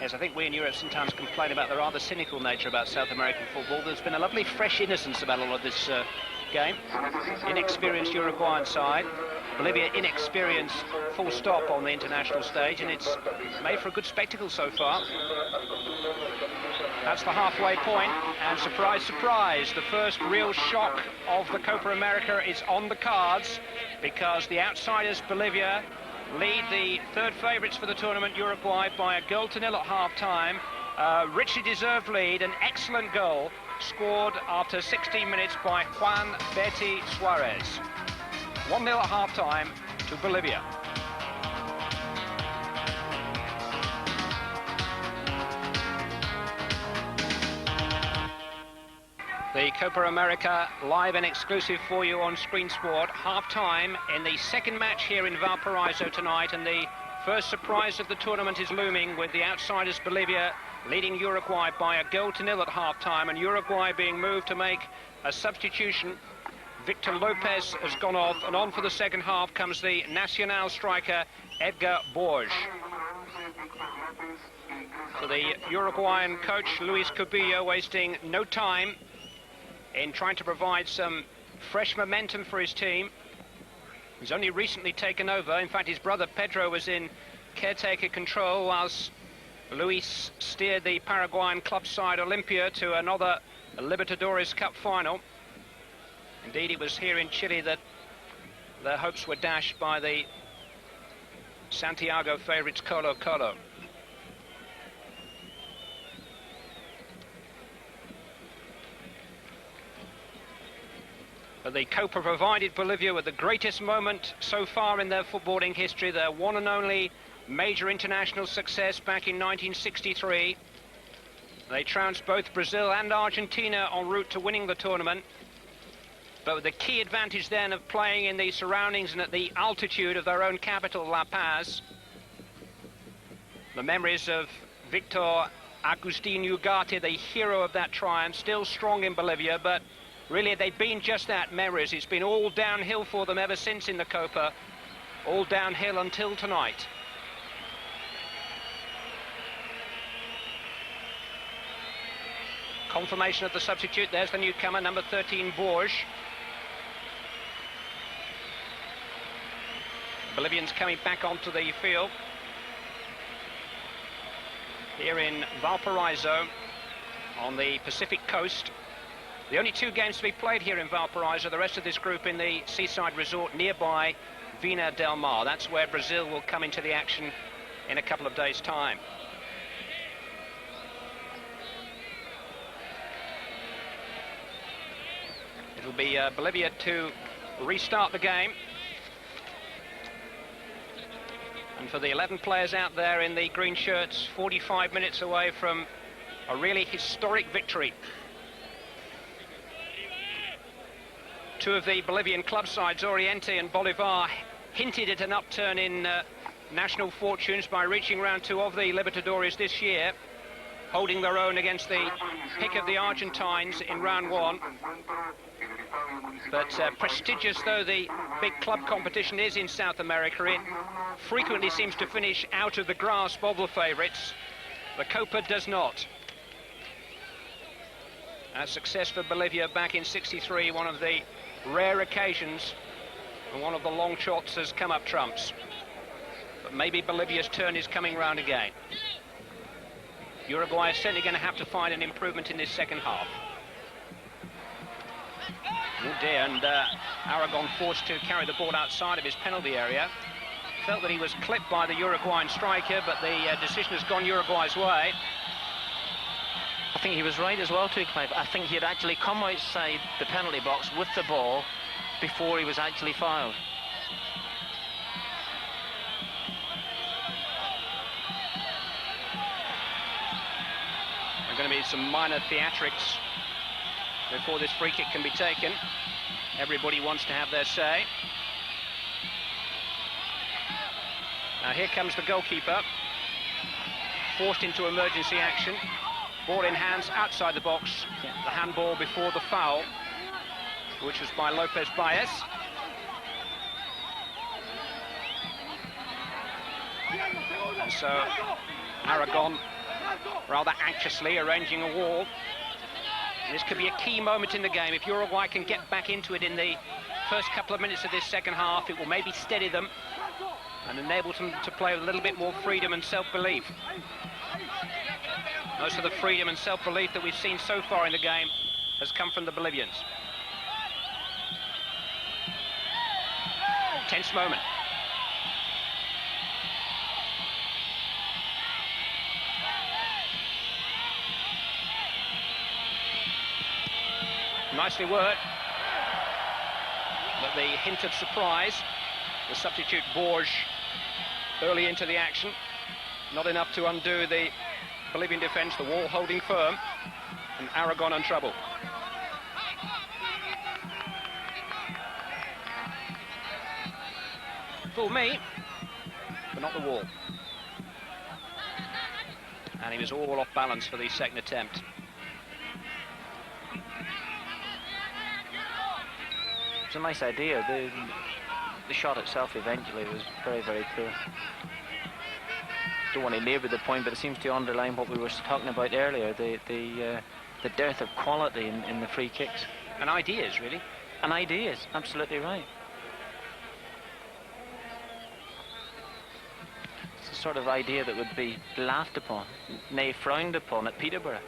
Yes, I think we in Europe sometimes complain about the rather cynical nature about South American football. There's been a lovely fresh innocence about all of this game. Inexperienced Uruguayan side. Bolivia inexperienced, full stop on the international stage, and it's made for a good spectacle so far. That's the halfway point, and surprise, surprise, the first real shock of the Copa America is on the cards, because the outsiders, Bolivia, lead the third favourites for the tournament, Uruguay, by 1-0 at half-time. Richly deserved lead, an excellent goal scored after 16 minutes by Juan Betty Suarez. 1-0 at half-time to Bolivia. The Copa America live and exclusive for you on Screen Sport. Half-time in the second match here in Valparaiso tonight, and the first surprise of the tournament is looming, with the outsiders Bolivia leading Uruguay by a 0-0 at half-time, and Uruguay being moved to make a substitution. Victor Lopez has gone off, and on for the second half comes the Nacional striker Edgar Borges. So the Uruguayan coach Luis Cubillo wasting no time in trying to provide some fresh momentum for his team. He's only recently taken over. In fact, his brother Pedro was in caretaker control whilst Luis steered the Paraguayan club side Olimpia to another Libertadores Cup final. Indeed, it was here in Chile that their hopes were dashed by the Santiago favourites Colo-Colo. But the Copa provided Bolivia with the greatest moment so far in their footballing history, their one and only major international success back in 1963. They trounced both Brazil and Argentina en route to winning the tournament. But with the key advantage then of playing in the surroundings and at the altitude of their own capital, La Paz. The memories of Victor Agustin Ugarte, the hero of that triumph, still strong in Bolivia, but really they've been just that, memories. It's been all downhill for them ever since in the Copa, all downhill until tonight. Confirmation of the substitute. There's the newcomer, number 13, Borges. Bolivians coming back onto the field here in Valparaiso on the Pacific coast. The only two games to be played here in Valparaiso, the rest of this group in the seaside resort nearby Vina del Mar. That's where Brazil will come into the action in a couple of days' time. It'll be Bolivia to restart the game. And for the 11 players out there in the green shirts, 45 minutes away from a really historic victory. Two of the Bolivian club sides, Oriente and Bolivar, hinted at an upturn in national fortunes by reaching round two of the Libertadores this year, holding their own against the pick of the Argentines in round one. But prestigious though the big club competition is in South America, it frequently seems to finish out of the grasp of the favourites. The Copa does not. A success for Bolivia back in '63, one of the rare occasions, and one of the long shots has come up trumps. But maybe Bolivia's turn is coming round again. Uruguay is certainly going to have to find an improvement in this second half. Oh dear, and Aragon forced to carry the ball outside of his penalty area. Felt that he was clipped by the Uruguayan striker, but the decision has gone Uruguay's way. I think he was right as well to clip. I think he had actually come outside the penalty box with the ball before he was actually fouled. There are going to be some minor theatrics before this free kick can be taken. Everybody wants to have their say. Now here comes the goalkeeper, forced into emergency action. Ball in hands outside the box. Yeah. The handball before the foul, which was by Lopez Baez. And so Aragon rather anxiously arranging a wall. This could be a key moment in the game. If Uruguay can get back into it in the first couple of minutes of this second half, it will maybe steady them and enable them to play with a little bit more freedom and self-belief. Most of the freedom and self-belief that we've seen so far in the game has come from the Bolivians. Tense moment. Nicely worked. But the hint of surprise, the substitute Borges early into the action, not enough to undo the Bolivian defence, the wall holding firm, and Aragon in trouble. Fool me, but not the wall. And he was all off balance for the second attempt. It's a nice idea. The shot itself eventually was very, very poor. Don't want to labour the point, but it seems to underline what we were talking about earlier, the dearth of quality in the free kicks. And ideas, really. And ideas, absolutely right. It's the sort of idea that would be laughed upon, nay, frowned upon at Peterborough.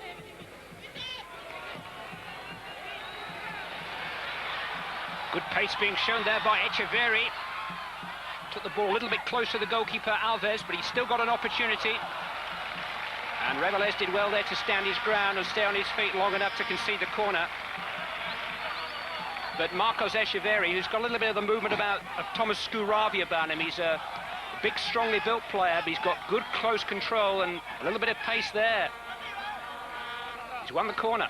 Good pace being shown there by Echeverri. Took the ball a little bit close to the goalkeeper, Alves, but he's still got an opportunity. And Reveles did well there to stand his ground and stay on his feet long enough to concede the corner. But Marcos Echeverri, who's got a little bit of the movement of Thomas Scuravi about him, he's a big, strongly built player, but he's got good close control and a little bit of pace there. He's won the corner.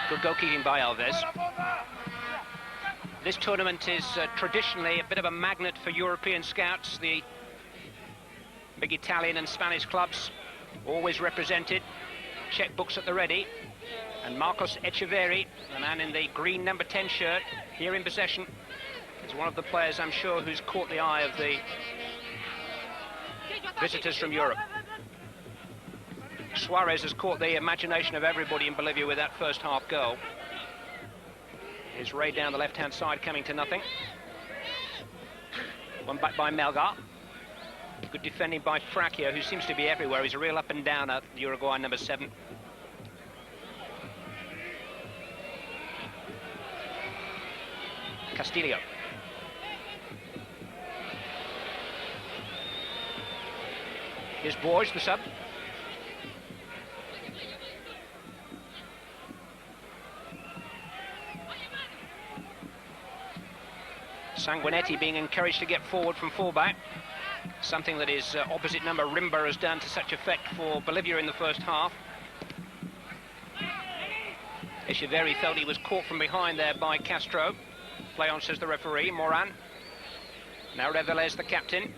Good goalkeeping by Alves. This tournament is traditionally a bit of a magnet for European scouts. The big Italian and Spanish clubs always represented. Checkbooks at the ready. And Marcos Echeverri, the man in the green number 10 shirt, here in possession, is one of the players, I'm sure, who's caught the eye of the visitors from Europe. Suarez has caught the imagination of everybody in Bolivia with that first half goal. His raid down the left-hand side coming to nothing. One back by Melgar. Good defending by Fraquia, who seems to be everywhere. He's a real up-and-downer, the Uruguay number 7. Castillo. Here's Borges, the sub. Sanguinetti being encouraged to get forward from fullback, something that his opposite number Rimba has done to such effect for Bolivia in the first half. Echeverri felt he was caught from behind there by Castro. Play on, says the referee. Moran. Now Reveles, the captain.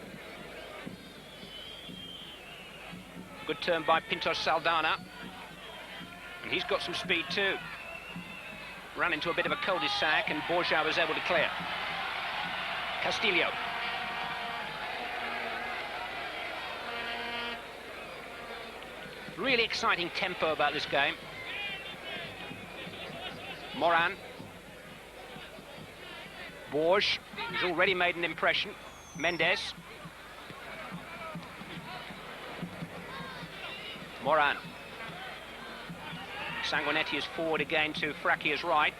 Good turn by Pintos Saldana. And he's got some speed too. Ran into a bit of a cul-de-sac and Borja was able to clear. Castillo. Really exciting tempo about this game. Moran. Borges has already made an impression. Mendes. Moran. Sanguinetti is forward again to Fraquia's right.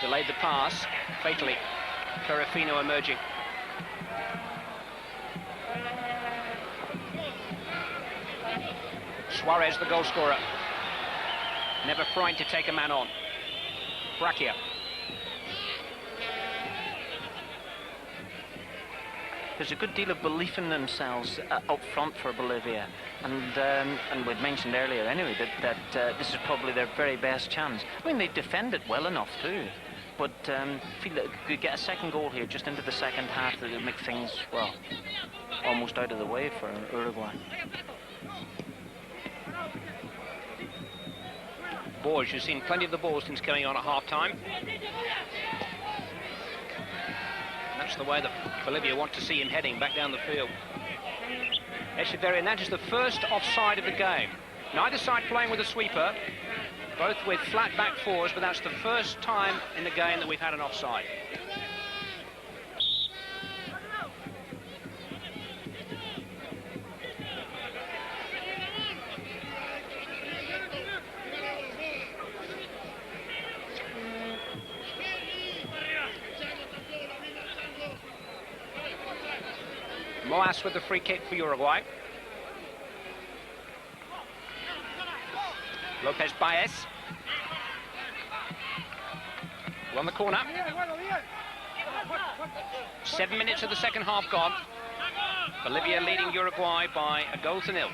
Delayed the pass, fatally. Perafino emerging. Suarez, the goal scorer. Never frightened to take a man on. Fraquia. There's a good deal of belief in themselves up front for Bolivia, and we'd mentioned earlier anyway that this is probably their very best chance. I mean, they defended well enough too, but feel that if we could get a second goal here just into the second half, that would make things, well, almost out of the way for Uruguay. Borges has seen plenty of the ball since coming on at half-time. That's the way that Bolivia want to see him heading back down the field. Echeverri, and that is the first offside of the game. Neither side playing with a sweeper, both with flat back fours, but that's the first time in the game that we've had an offside. Moas with the free kick for Uruguay. Lopez Baez. On the corner. 7 minutes of the second half gone. Bolivia leading Uruguay by a goal to nil.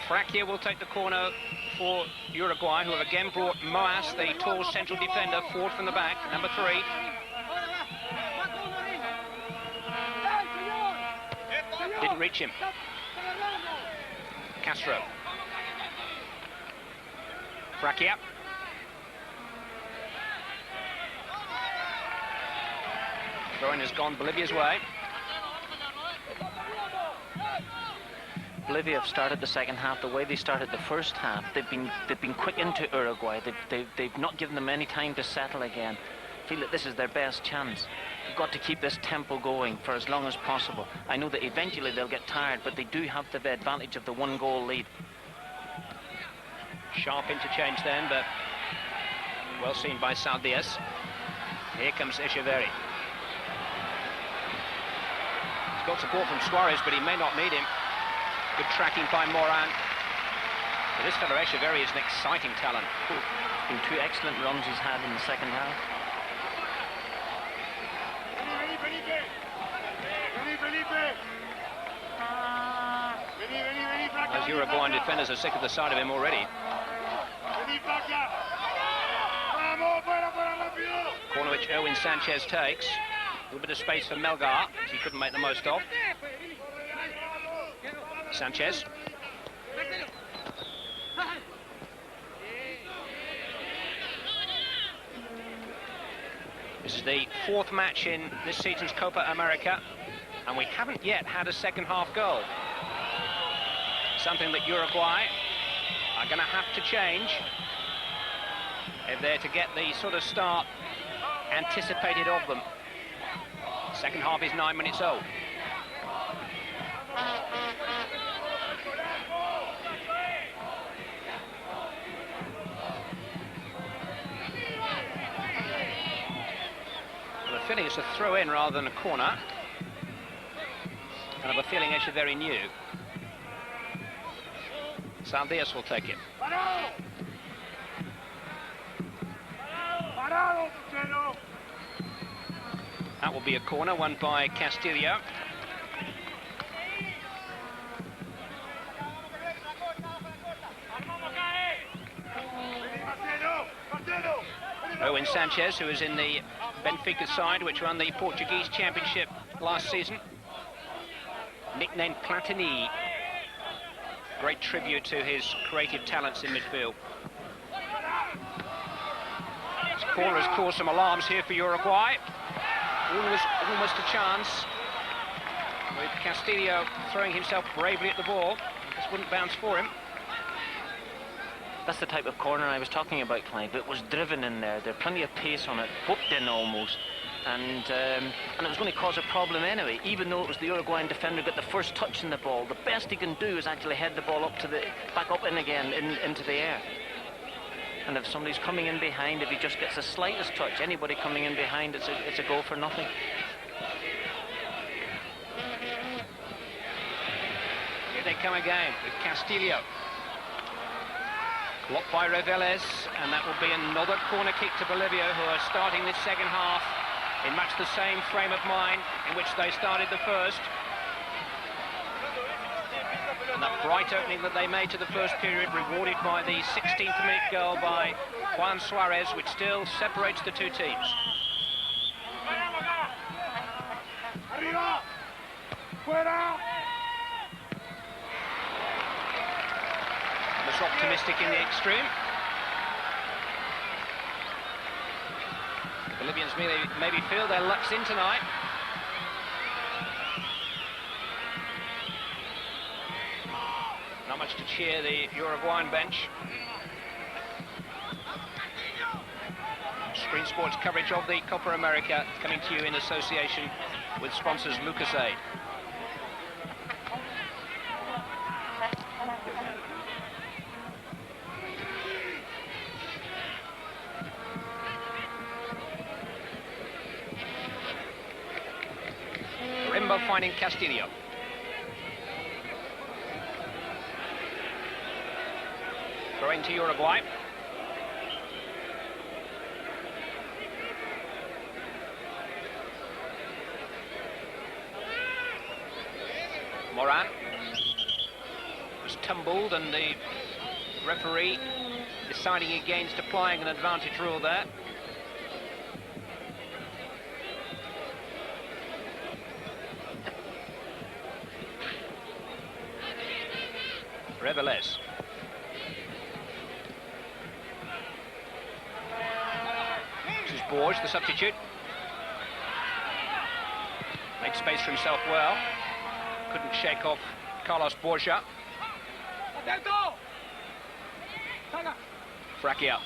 Frakia will take the corner for Uruguay, who have again brought Moas, the tall central defender, forward from the back, number 3. Didn't reach him. Castro. Frakia. Throw-in has gone Bolivia's way. Bolivia have started the second half the way they started the first half. They've been quick into Uruguay. They've not given them any time to settle again. I feel that this is their best chance. You've got to keep this tempo going for as long as possible. I know that eventually they'll get tired, but they do have the advantage of the 1-goal lead. Sharp interchange then, but well seen by Saldias. Here comes Echeverri. He's got support from Suarez, but he may not need him. Good tracking by Moran. But this fellow Echeverri is an exciting talent. It's been 2 excellent runs he's had in the second half. Those Uruguayan defenders are sick of the sight of him already. Corner which Erwin Sanchez takes. A little bit of space for Melgar, which he couldn't make the most of. Sanchez. This is the 4th match in this season's Copa América, and we haven't yet had a second half goal. Something that Uruguay are going to have to change if they're to get the sort of start anticipated of them. Second half is 9 minutes old. Well, the feeling it's a throw-in rather than a corner. And I have a feeling Echeverri knew. Saldias will take it. That will be a corner, won by Castillo. Owen Sanchez, who is in the Benfica side, which won the Portuguese Championship last season. Nicknamed Platini. Great tribute to his creative talents in midfield. This corner has caused some alarms here for Uruguay. Almost a chance, with Castillo throwing himself bravely at the ball. This wouldn't bounce for him. That's the type of corner I was talking about, Clive. It was driven in there. There's plenty of pace on it, whooped in almost. And it was going to cause a problem anyway, even though it was the Uruguayan defender who got the first touch in the ball. The best he can do is actually head the ball back up in again, into the air. And if somebody's coming in behind, if he just gets the slightest touch, anybody coming in behind, it's a goal for nothing. Here they come again with Castillo. Blocked by Reveles, and that will be another corner kick to Bolivia, who are starting this second half in much the same frame of mind in which they started the first. And that bright opening that they made to the first period, rewarded by the 16th minute goal by Juan Suarez, which still separates the two teams. Looks optimistic in the extreme. The Bolivians maybe feel their luck's in tonight. Not much to cheer the Uruguayan bench. Screen Sports coverage of the Copa America coming to you in association with sponsors Lucasade. finding Castillo. Throwing to Uruguay. Moran was tumbled, and the referee deciding against applying an advantage rule there. Reveles. This is Borges, the substitute. Made space for himself well. Couldn't shake off Carlos Borja. Fraquia.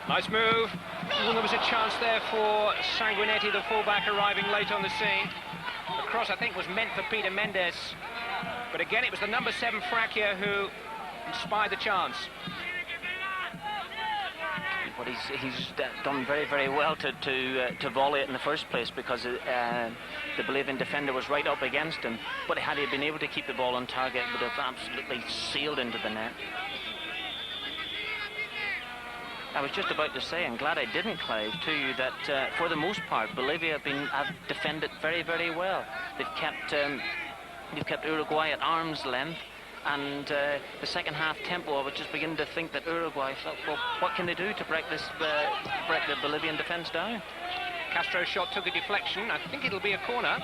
Nice move. Ooh, there was a chance there for Sanguinetti, the fullback, arriving late on the scene. The cross, I think, was meant for Peter Mendes. But again, it was the number 7 Fraquia who inspired the chance. But he's done very, very well to volley it in the first place, because the Bolivian defender was right up against him. But had he been able to keep the ball on target, it would have absolutely sailed into the net. I was just about to say, I'm glad I didn't, Clive, to you, that for the most part, Bolivia have defended very, very well. They've kept Uruguay at arm's length. And the second half tempo, I was just beginning to think that Uruguay thought, well, what can they do to break the Bolivian defence down? Castro's shot took a deflection. I think it'll be a corner.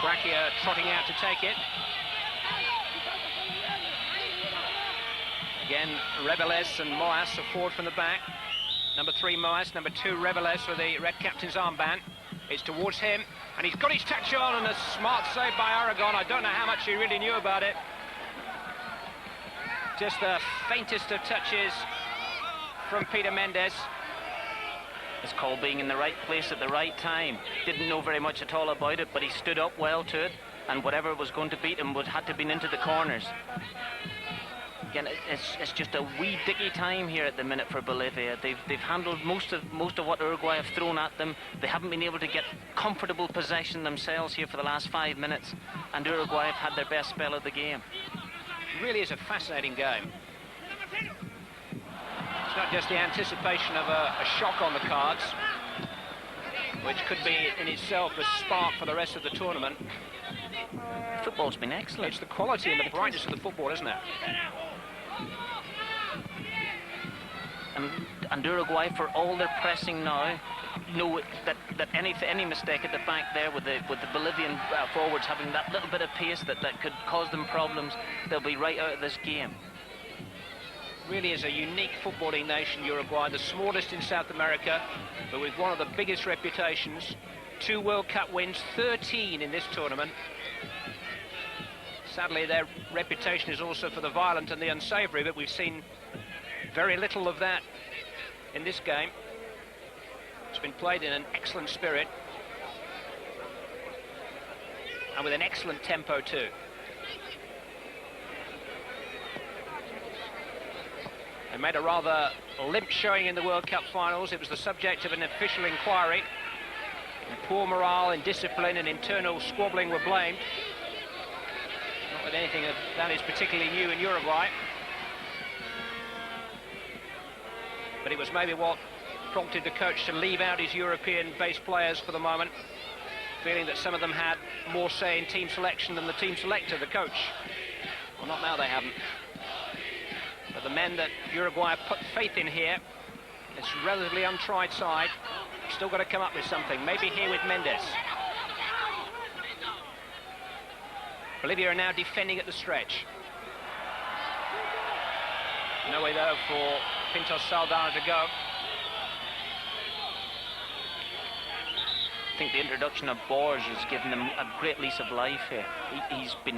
Fraquia trotting out to take it. Again, Reveles and Moas are forward from the back. Number 3 Moas, number 2 Reveles with the red captain's armband. It's towards him, and he's got his touch on, and a smart save by Aragon. I don't know how much he really knew about it. Just the faintest of touches from Peter Mendes. His call being in the right place at the right time. Didn't know very much at all about it, but he stood up well to it, and whatever was going to beat him had to be into the corners. Again, it's just a wee dicky time here at the minute for Bolivia. They've handled most of what Uruguay have thrown at them. They haven't been able to get comfortable possession themselves here for the last 5 minutes, and Uruguay have had their best spell of the game. It really is a fascinating game. It's not just the anticipation of a shock on the cards, which could be in itself a spark for the rest of the tournament. Football's been excellent. It's the quality and the brightness of the football, isn't it? And Uruguay, for all their pressing now, know that any mistake at the back there with the Bolivian forwards having that little bit of pace that could cause them problems, they'll be right out of this game. Really is a unique footballing nation, Uruguay, the smallest in South America, but with one of the biggest reputations. 2 World Cup wins, 13 in this tournament. Sadly, their reputation is also for the violent and the unsavoury, but we've seen very little of that in this game. It's been played in an excellent spirit and with an excellent tempo too. They made a rather limp showing in the World Cup finals. It was the subject of an official inquiry. And poor morale, indiscipline and internal squabbling were blamed. Not that anything of that is particularly new in Uruguay. But it was maybe what prompted the coach to leave out his European-based players for the moment, feeling that some of them had more say in team selection than the team selector, the coach. Well, not now, they haven't. But the men that Uruguay have put faith in here, this relatively untried side, still got to come up with something. Maybe here with Mendes. Bolivia are now defending at the stretch. No way though for Pintos Saldana to go. I think the introduction of Borges has given them a great lease of life here. He's been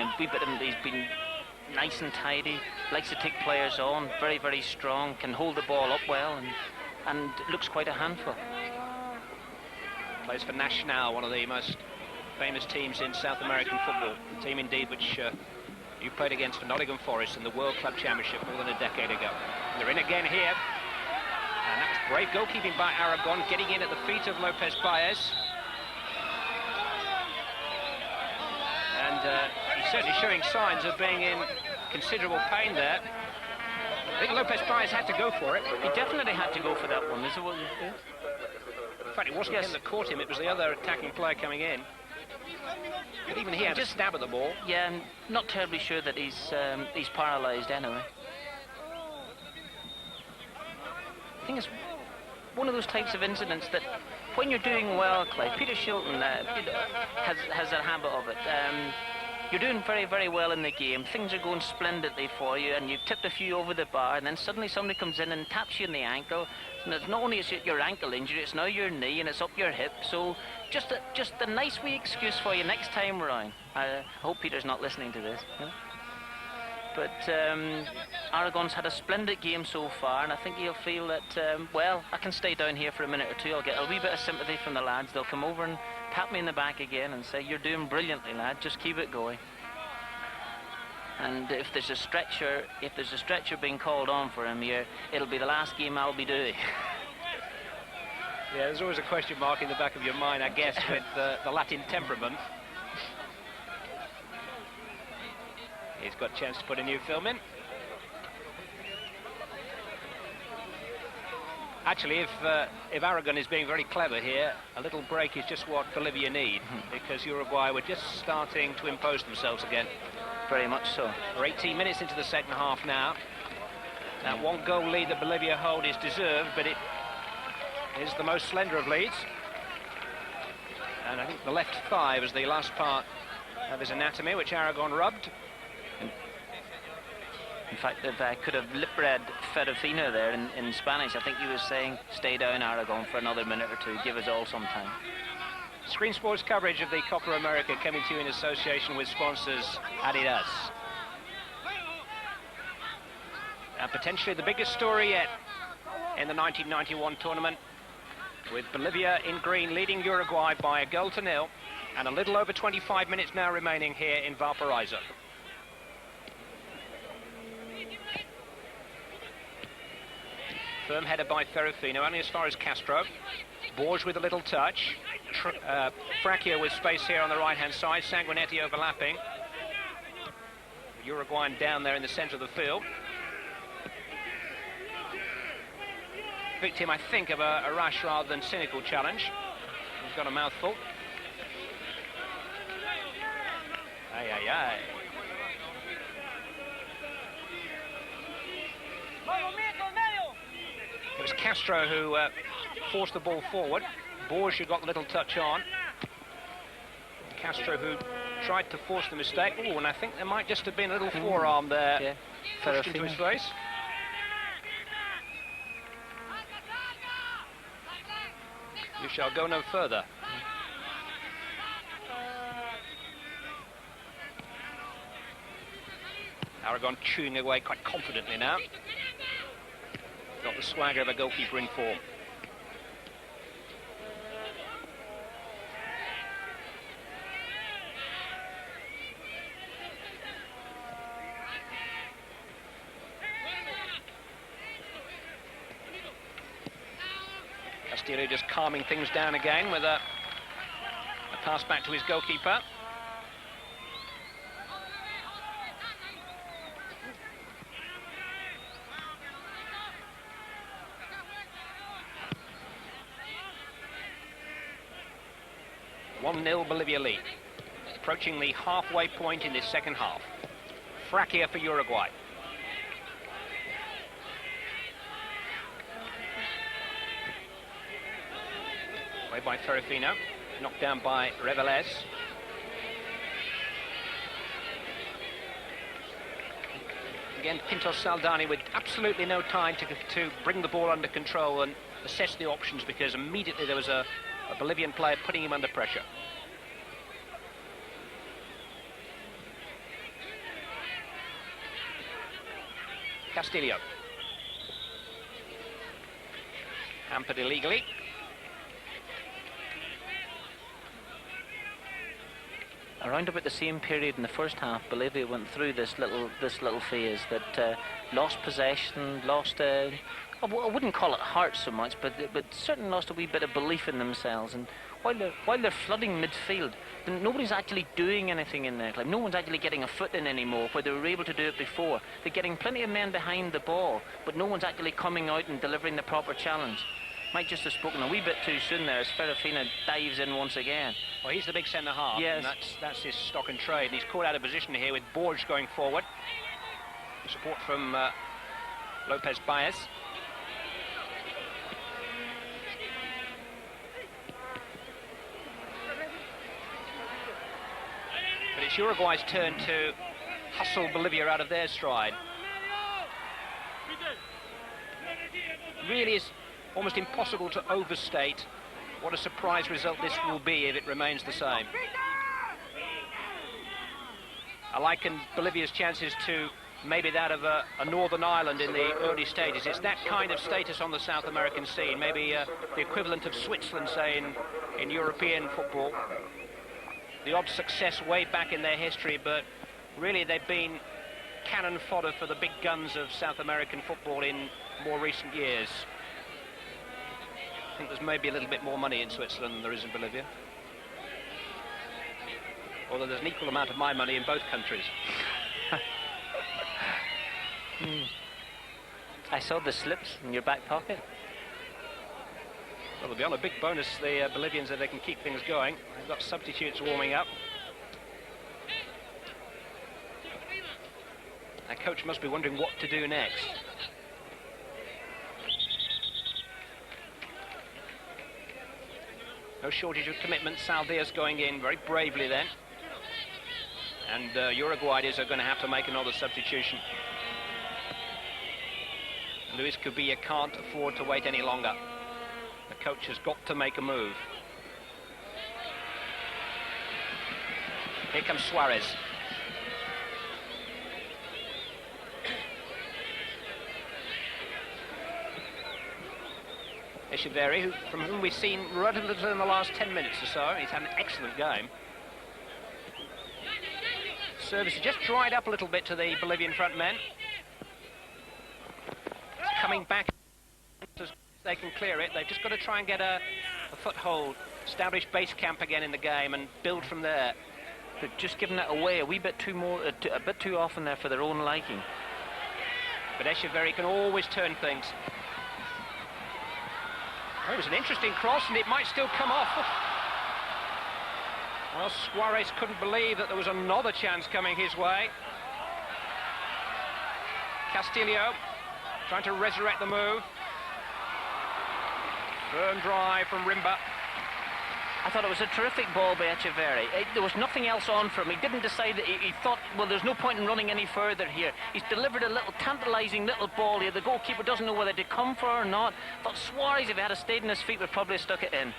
nice and tidy, likes to take players on, very, very strong, can hold the ball up well, and looks quite a handful. Plays for Nacional, one of the most famous teams in South American football. A team indeed which you played against for Nottingham Forest in the World Club Championship more than a decade ago. They're in again here. And that was brave goalkeeping by Aragon, getting in at the feet of Lopez Baez. And he's certainly showing signs of being in considerable pain there. I think Lopez Baez had to go for it. He definitely had to go for that one. Is it what? In fact, it wasn't him that caught him, it was the other attacking player coming in. But even he had a stab at the ball. Yeah, I'm not terribly sure that he's paralysed anyway. I think it's one of those types of incidents that when you're doing well, Clive, Peter Shilton has a habit of it. You're doing very, very well in the game. Things are going splendidly for you, and you've tipped a few over the bar, and then suddenly somebody comes in and taps you in the ankle. And it's not only is it your ankle injury, it's now your knee, and it's up your hip. So just a nice wee excuse for you next time round. I hope Peter's not listening to this. You know? But Aragon's had a splendid game so far, and I think he'll feel that, well, I can stay down here for a minute or two. I'll get a wee bit of sympathy from the lads. They'll come over and tap me in the back again and say, "You're doing brilliantly, lad. Just keep it going." And if there's a stretcher being called on for him here, it'll be the last game I'll be doing. Yeah, there's always a question mark in the back of your mind, I guess, with the Latin temperament. He's got a chance to put a new film in. Actually, if Aragon is being very clever here, a little break is just what Bolivia need, because Uruguay were just starting to impose themselves again. Very much so. We're 18 minutes into the second half now. That one goal lead that Bolivia hold is deserved, but it is the most slender of leads. And I think the left thigh was the last part of his anatomy, which Aragon rubbed. In fact, if I could have lip-read Ferrofino there in Spanish, I think he was saying, "Stay down, Aragon, for another minute or two. Give us all some time." Screen Sports coverage of the Copa America coming to you in association with sponsors Además. And potentially the biggest story yet in the 1991 tournament, with Bolivia in green leading Uruguay by 1-0, and a little over 25 minutes now remaining here in Valparaiso. Firm header by Ferrofino, only as far as Castro. Borges with a little touch. Fracchia with space here on the right-hand side. Sanguinetti overlapping. The Uruguayan down there in the centre of the field. Victim, I think, of a rash rather than cynical challenge. He's got a mouthful. Ay, ay, ay. It was Castro who forced the ball forward. Borges who got a little touch on. Castro who tried to force the mistake. Oh, and I think there might just have been a little forearm there. Yeah. Pushed into his face. You shall go no further. Aragon chewing away quite confidently now. Got the swagger of a goalkeeper in form. Castillo just calming things down again with a pass back to his goalkeeper. Bolivia lead. Approaching the halfway point in this second half. Fracchia for Uruguay. Away by Ferrofino. Knocked down by Reveles. Again, Pintos Saldani with absolutely no time to bring the ball under control and assess the options, because immediately there was a Bolivian player putting him under pressure. Castillo. Hampered illegally. around about the same period in the first half, Bolivia went through this little phase that lost possession, lost I wouldn't call it heart so much, but certainly lost a wee bit of belief in themselves. And while they're flooding midfield, then nobody's actually doing anything in there. Like, no one's actually getting a foot in anymore, where they were able to do it before. They're getting plenty of men behind the ball, but no one's actually coming out and delivering the proper challenge. Might just have spoken a wee bit too soon there as Ferrafina dives in once again. Well, he's the big centre-half, yes. And that's his stock and trade. And he's caught out of position here with Borges going forward. Support from Lopez Baez. But it's Uruguay's turn to hustle Bolivia out of their stride. Really is almost impossible to overstate what a surprise result this will be if it remains the same. I liken Bolivia's chances to maybe that of a Northern Ireland in the early stages. It's that kind of status on the South American scene, maybe the equivalent of Switzerland, say, in European football. The odd success way back in their history, but really they've been cannon fodder for the big guns of South American football in more recent years. I think there's maybe a little bit more money in Switzerland than there is in Bolivia. Although there's an equal amount of my money in both countries. I saw the slips in your back pocket. Well, they'll be on a big bonus, the Bolivians, if they can keep things going. They've got substitutes warming up. Our coach must be wondering what to do next. No shortage of commitment. Saldia's going in very bravely then. And Uruguayans are going to have to make another substitution. Luis Cubilla can't afford to wait any longer. The coach has got to make a move. Here comes Suarez. Echeverri, from whom we've seen relatively in the last 10 minutes or so. He's had an excellent game. Service has just dried up a little bit to the Bolivian front men. It's coming back as they can clear it. They've just got to try and get a foothold, establish base camp again in the game and build from there. They're just giving it away a wee bit too often there for their own liking. But Echeverri can always turn things. Oh, it was an interesting cross, and it might still come off. Well, Suarez couldn't believe that there was another chance coming his way. Castillo trying to resurrect the move. Firm drive from Rimba. I thought it was a terrific ball by Echeverri. There was nothing else on for him. He didn't decide that he thought, well, there's no point in running any further here. He's delivered a little tantalising little ball here. The goalkeeper doesn't know whether to come for or not. I thought Suarez, if he had stayed on his feet, would probably have stuck it in.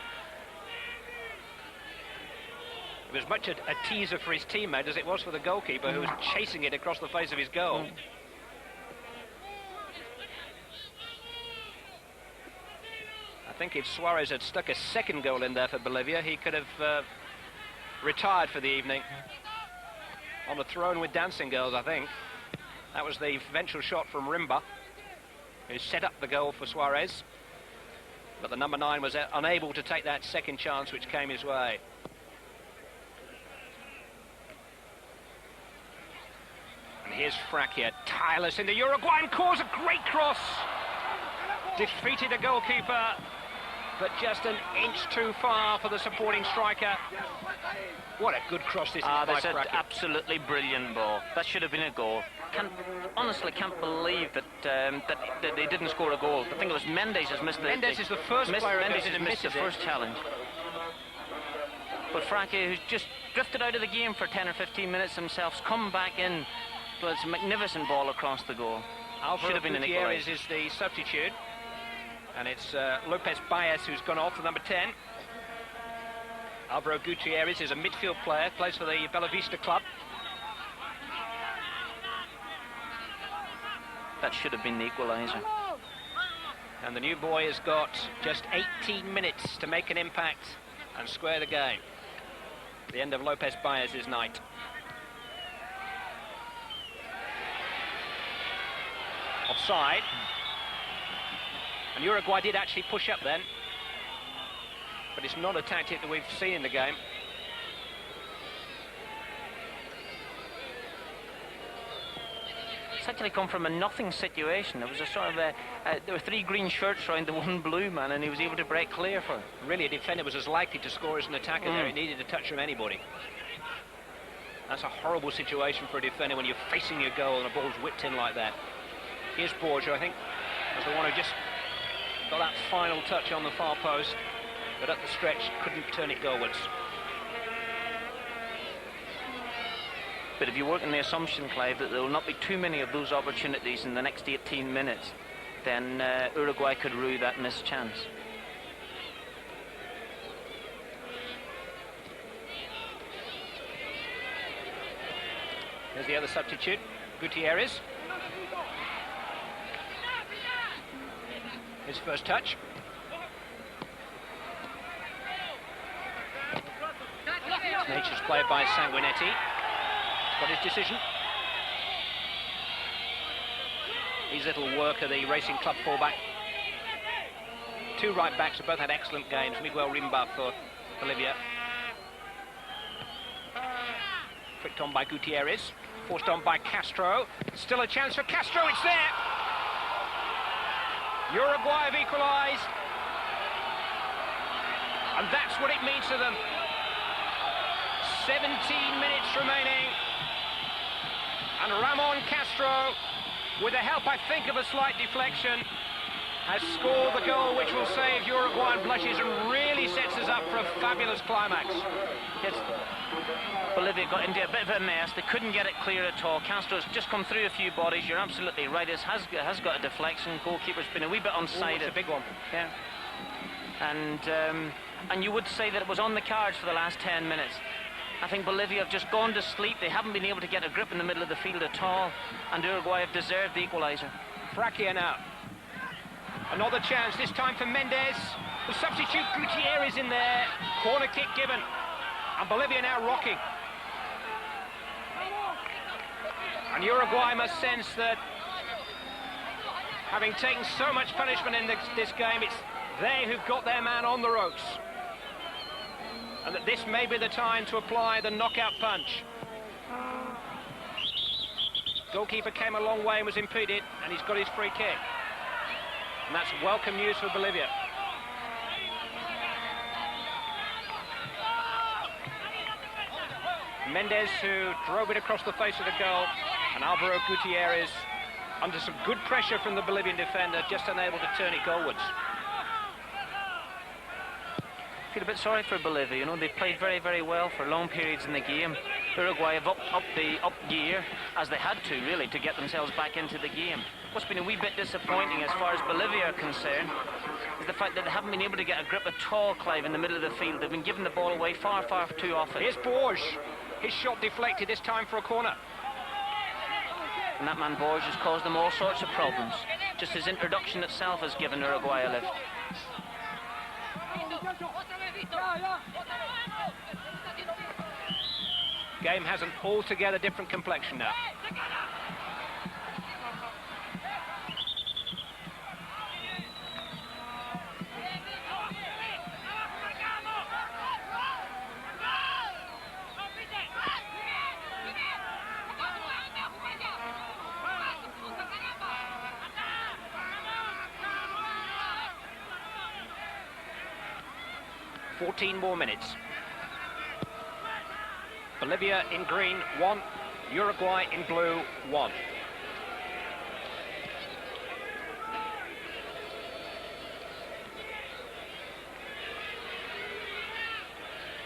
It was much a teaser for his teammate as it was for the goalkeeper who was chasing it across the face of his goal. I think if Suarez had stuck a second goal in there for Bolivia, he could have retired for the evening. On a throne with dancing girls, I think. That was the eventual shot from Rimba, who set up the goal for Suarez. But the number 9 was unable to take that second chance which came his way. And here's Fraquia, tireless into Uruguay, and cause a great cross. Defeated a goalkeeper, but just an inch too far for the supporting striker. What a good cross this is by That's an Fraquia. absolutely brilliant ball. That should have been a goal. Honestly can't believe that they didn't score a goal. I think it was Mendes has missed Mendes is the first player Mendes who has missed the first challenge. But Fraquia, who's just drifted out of the game for 10 or 15 minutes himself, has come back in. But it's a magnificent ball across the goal. Alvaro Gutierrez is the substitute. And it's Lopez Baez who's gone off for number 10. Alvaro Gutierrez is a midfield player, plays for the Bella Vista club. That should have been the equaliser. And the new boy has got just 18 minutes to make an impact and square the game. The end of Lopez Baez's night. Offside. And Uruguay did actually push up then. But it's not a tactic that we've seen in the game. It's actually come from a nothing situation. There was a sort of there were 3 green shirts around the 1 blue man, and he was able to break clear for it. Really, a defender was as likely to score as an attacker there. It needed a touch from anybody. That's a horrible situation for a defender when you're facing your goal and a ball's whipped in like that. Here's Borja, I think, as the one who just got that final touch on the far post, but at the stretch couldn't turn it goalwards. But if you work on the assumption, Clive, that there will not be too many of those opportunities in the next 18 minutes, then Uruguay could rue that missed chance. There's the other substitute, Gutierrez. His first touch. Nature's played by Sanguinetti. Got his decision. His little worker, the Racing Club fullback. 2 right backs have both had excellent games. Miguel Rimba for Bolivia. Flicked on by Gutierrez. Forced on by Castro. Still a chance for Castro, it's there! Uruguay have equalised. And that's what it means to them. 17 minutes remaining. And Ramon Castro, with the help, I think, of a slight deflection, has scored the goal which will save Uruguayan blushes and really sets us up for a fabulous climax. Yes. Bolivia got into a bit of a mess. They couldn't get it clear at all. Castro's just come through a few bodies. You're absolutely right. It has got a deflection. Goalkeeper's been a wee bit onside. It's a big one. Yeah. And you would say that it was on the cards for the last 10 minutes. I think Bolivia have just gone to sleep. They haven't been able to get a grip in the middle of the field at all. And Uruguay have deserved the equaliser. Fraquia now. Another chance, this time for Mendes. The substitute Gutierrez in there. Corner kick given. And Bolivia now rocking. And Uruguay must sense that, having taken so much punishment in this game, it's they who've got their man on the ropes. And that this may be the time to apply the knockout punch. Goalkeeper came a long way and was impeded, and he's got his free kick. And that's welcome news for Bolivia. Mendes, who drove it across the face of the goal, and Alvaro Gutierrez, under some good pressure from the Bolivian defender, just unable to turn it goalwards. I feel a bit sorry for Bolivia. You know, they played very, very well for long periods in the game. Uruguay have up gear, as they had to, really, to get themselves back into the game. What's been a wee bit disappointing as far as Bolivia are concerned is the fact that they haven't been able to get a grip at all, Clive, in the middle of the field. They've been giving the ball away far, far too often. Here's Borja. His shot deflected, this time for a corner. And that man Borja has caused them all sorts of problems. Just his introduction itself has given Uruguay a lift. Game has an altogether different complexion now. Fourteen more minutes. Bolivia in green, 1. Uruguay in blue, 1.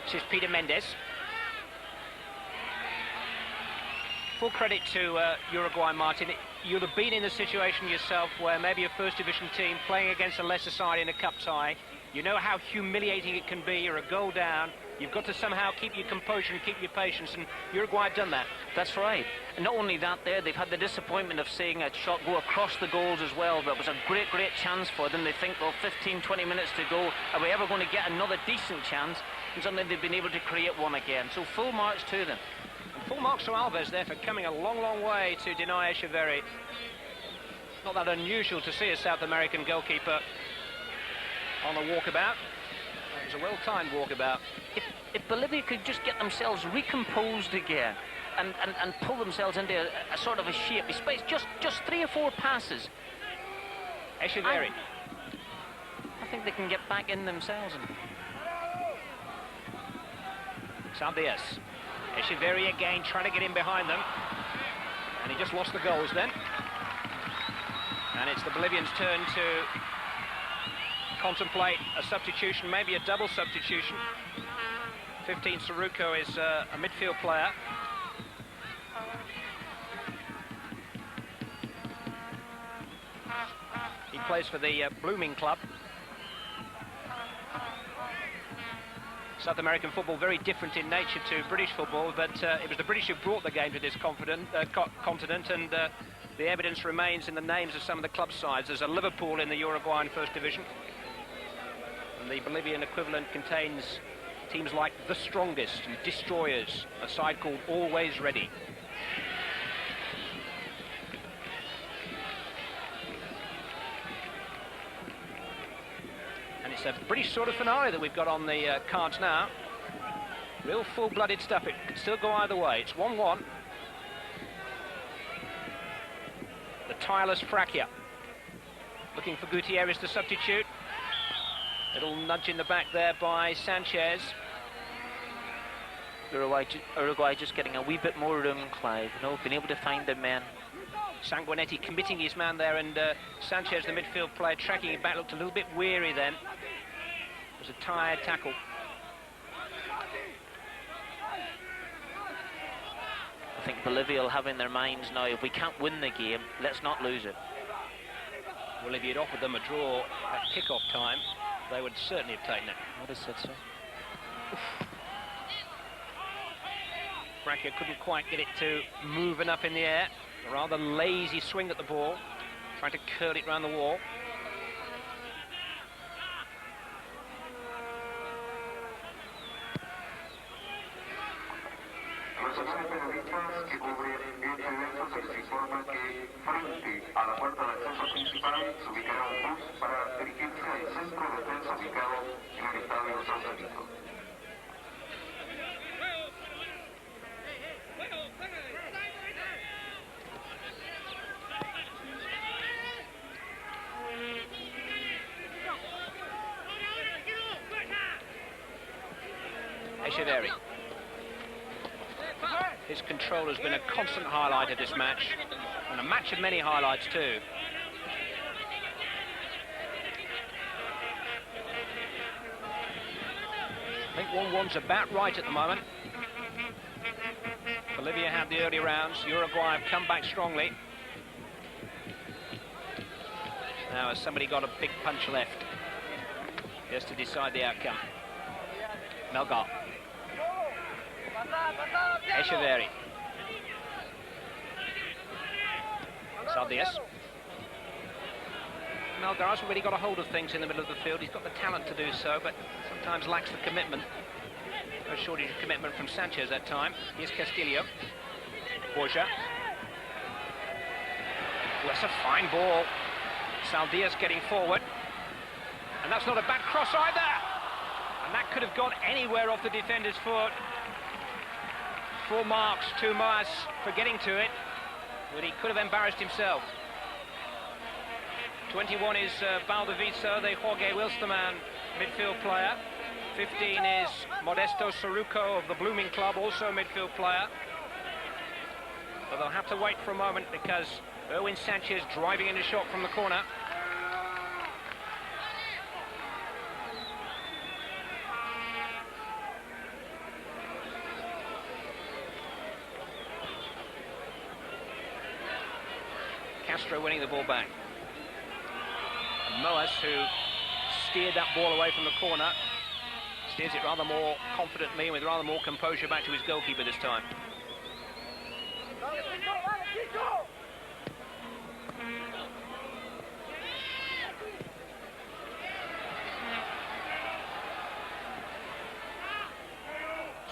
This is Peter Mendes. Full credit to Uruguay, Martin. You'd have been in a situation yourself where maybe a first division team playing against a lesser side in a cup tie. You know how humiliating it can be. You're a goal down, You've got to somehow keep your composure and keep your patience, and Uruguay have done that. That's right. And not only that there, they've had the disappointment of seeing a shot go across the goals as well, but it was a great, great chance for them. They think, well, 15, 20 minutes to go, are we ever going to get another decent chance? And suddenly they've been able to create one again. So full marks to them. And full marks to Alves there for coming a long, long way to deny Echeverri. Not that unusual to see a South American goalkeeper on a walkabout. It was a well-timed walkabout. If Bolivia could just get themselves recomposed again and pull themselves into a sort of a shape, despite just 3 or 4 passes, Echeverri. I think they can get back in themselves. Saldias. Echeverri again trying to get in behind them. And he just lost the goals then. And it's the Bolivians' turn to contemplate a substitution, maybe a double substitution. 15 Saruco is a midfield player. He plays for the Blooming Club. South American football very different in nature to British football, but it was the British who brought the game to this continent, and the evidence remains in the names of some of the club sides. There's a Liverpool in the Uruguayan First Division, and the Bolivian equivalent contains teams like The Strongest and Destroyers, a side called Always Ready. And it's a British sort of finale that we've got on the cards now. Real full-blooded stuff. It could still go either way. It's 1-1. The tireless Fraquia looking for Gutierrez to substitute. Little nudge in the back there by Sanchez. Uruguay just getting a wee bit more room, Clive. You know, being able to find their men. Sanguinetti committing his man there, and Sanchez, the midfield player, tracking it back, looked a little bit weary then. It was a tired tackle. I think Bolivia will have in their minds now, if we can't win the game, let's not lose it. Well, if you'd offered them a draw at kick-off time, they would certainly have taken it. What is it, sir? Fraquia couldn't quite get it to move enough in the air. A rather lazy swing at the ball, trying to curl it round the wall. Los aviones periodistas que cubren este evento se les informa que frente a la puerta de acceso principal se ubicará un bus para dirigirse al centro de prensa ubicado en el estadio Sausalito. Echeverri. His control has been a constant highlight of this match, and a match of many highlights too. I think 1-1's about right at the moment. Bolivia had the early rounds. Uruguay have come back strongly. Now has somebody got a big punch left just to decide the outcome? Melgar. Echeverri. Saldias. Melgar has already got a hold of things in the middle of the field. He's got the talent to do so, but sometimes lacks the commitment. No shortage of commitment from Sanchez that time. Here's Castillo. Borja. Oh, that's a fine ball. Saldias getting forward. And that's not a bad cross either. And that could have gone anywhere off the defender's foot. 4 marks to Mas for getting to it, but he could have embarrassed himself. 21 is Valdeviso, the Jorge Wilstermann midfield player. 15 is Modesto Saruco of the Blooming Club, also a midfield player. But they'll have to wait for a moment because Erwin Sanchez driving in a shot from the corner. Castro winning the ball back. And Moas, who steered that ball away from the corner. Steers it rather more confidently and with rather more composure back to his goalkeeper this time.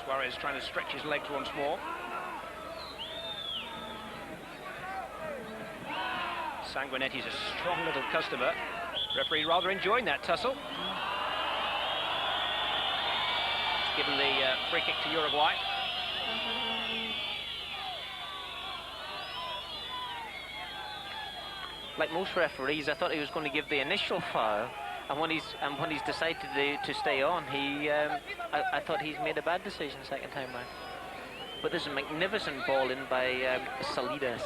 Suarez trying to stretch his legs once more. Sanguinetti's a strong little customer. Referee rather enjoying that tussle. Given the free kick to Uruguay. Like most referees, I thought he was going to give the initial foul, and when he's decided to stay on, I thought he's made a bad decision second time round. But there's a magnificent ball in by Salidas.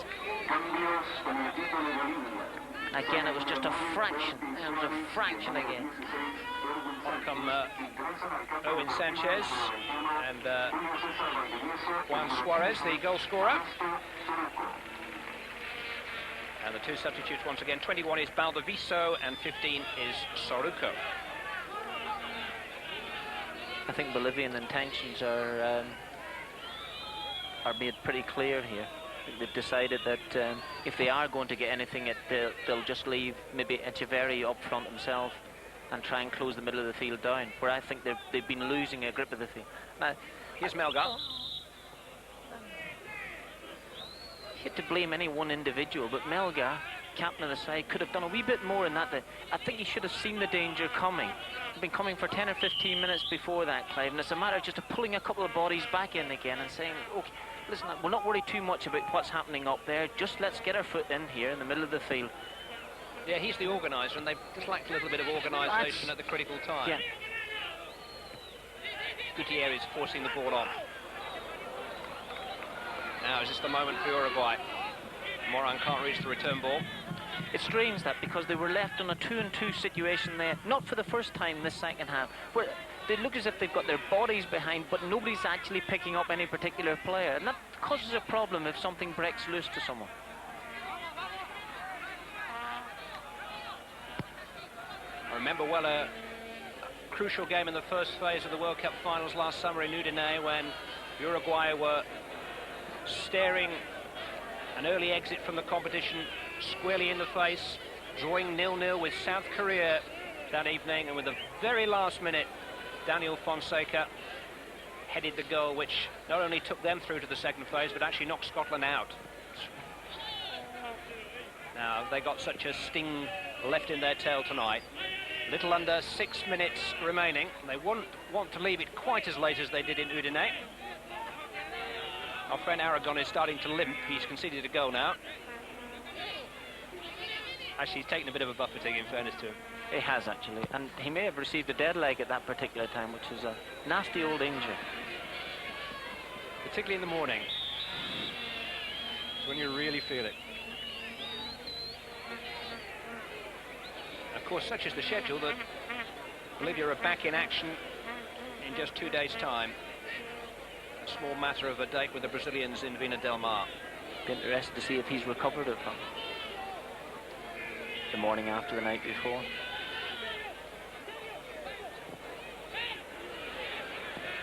Again, it was just a fraction. It was a fraction again. On come Owen Sanchez and Juan Suarez, the goal scorer. And the two substitutes once again. 21 is Baldaviso and 15 is Soruco. I think Bolivian intentions are made pretty clear here. They've decided that if they are going to get anything, they'll just leave maybe Echeverri up front himself and try and close the middle of the field down, where I think they've been losing a grip of the field. Now, here's Melgar. Hate to blame any one individual, but Melgar, captain of the side, could have done a wee bit more in that. I think he should have seen the danger coming. He'd been coming for 10 or 15 minutes before that, Clive, and it's a matter of just pulling a couple of bodies back in again and saying, okay, listen, we'll not worry too much about what's happening up there. Just let's get our foot in here in the middle of the field. Yeah, he's the organiser, and they've just lacked a little bit of organisation at the critical time. Yeah. Gutierrez forcing the ball on. Now, is this the moment for Uruguay? Moran can't reach the return ball. It's strange that, because they were left on a 2-on-2 situation there, not for the first time this second half, where they look as if they've got their bodies behind, but nobody's actually picking up any particular player. And that causes a problem if something breaks loose to someone. I remember well a crucial game in the first phase of the World Cup finals last summer in Udine when Uruguay were staring an early exit from the competition squarely in the face, drawing 0-0 with South Korea that evening, and with the very last minute, Daniel Fonseca headed the goal which not only took them through to the second phase but actually knocked Scotland out. Now they got such a sting left in their tail tonight. Little under 6 minutes remaining. They won't want to leave it quite as late as they did in Udine. Our friend Aragon is starting to limp. He's conceded a goal now. Actually, he's taken a bit of a buffeting, in fairness to him. He has, actually. And he may have received a dead leg at that particular time, which is a nasty old injury. Particularly in the morning. It's when you really feel it. Of course, such is the schedule that Bolivia are back in action in just 2 days' time. A small matter of a date with the Brazilians in Vina del Mar. Be interested to see if he's recovered it from the morning after the night before.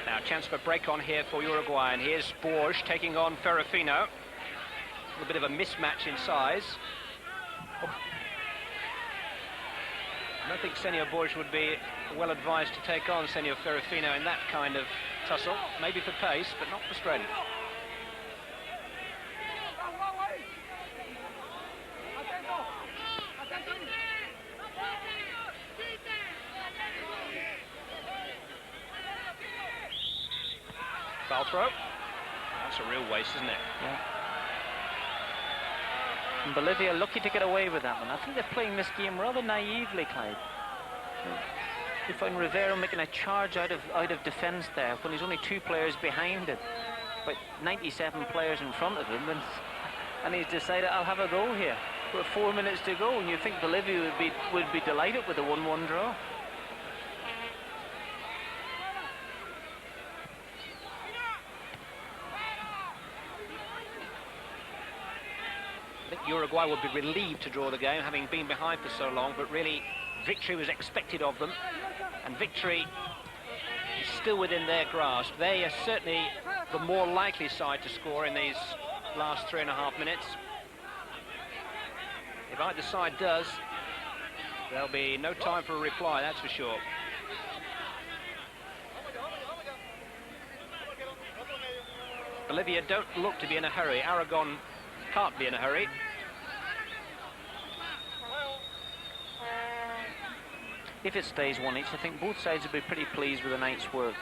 Now, chance for break on here for Uruguay, and here's Borges taking on Ferrofino. A little bit of a mismatch in size. Oh. I don't think Senor Borges would be well advised to take on Senor Ferrofino in that kind of tussle. Maybe for pace, but not for strength. Foul throw. That's a real waste, isn't it? Yeah. And Bolivia lucky to get away with that one. I think they're playing this game rather naively, Clyde. You find Rivero making a charge out of defence there when he's only 2 players behind him, but 97 players in front of him, and he's decided, I'll have a go here. With 4 minutes to go, and you think Bolivia would be delighted with a 1-1 draw. I think Uruguay would be relieved to draw the game, having been behind for so long, but really victory was expected of them, and victory is still within their grasp. They are certainly the more likely side to score in these last 3.5 minutes. If either side does, there'll be no time for a reply, that's for sure. Bolivia don't look to be in a hurry. Aragon can't be in a hurry. If it stays 1 each, I think both sides will be pretty pleased with the night's work.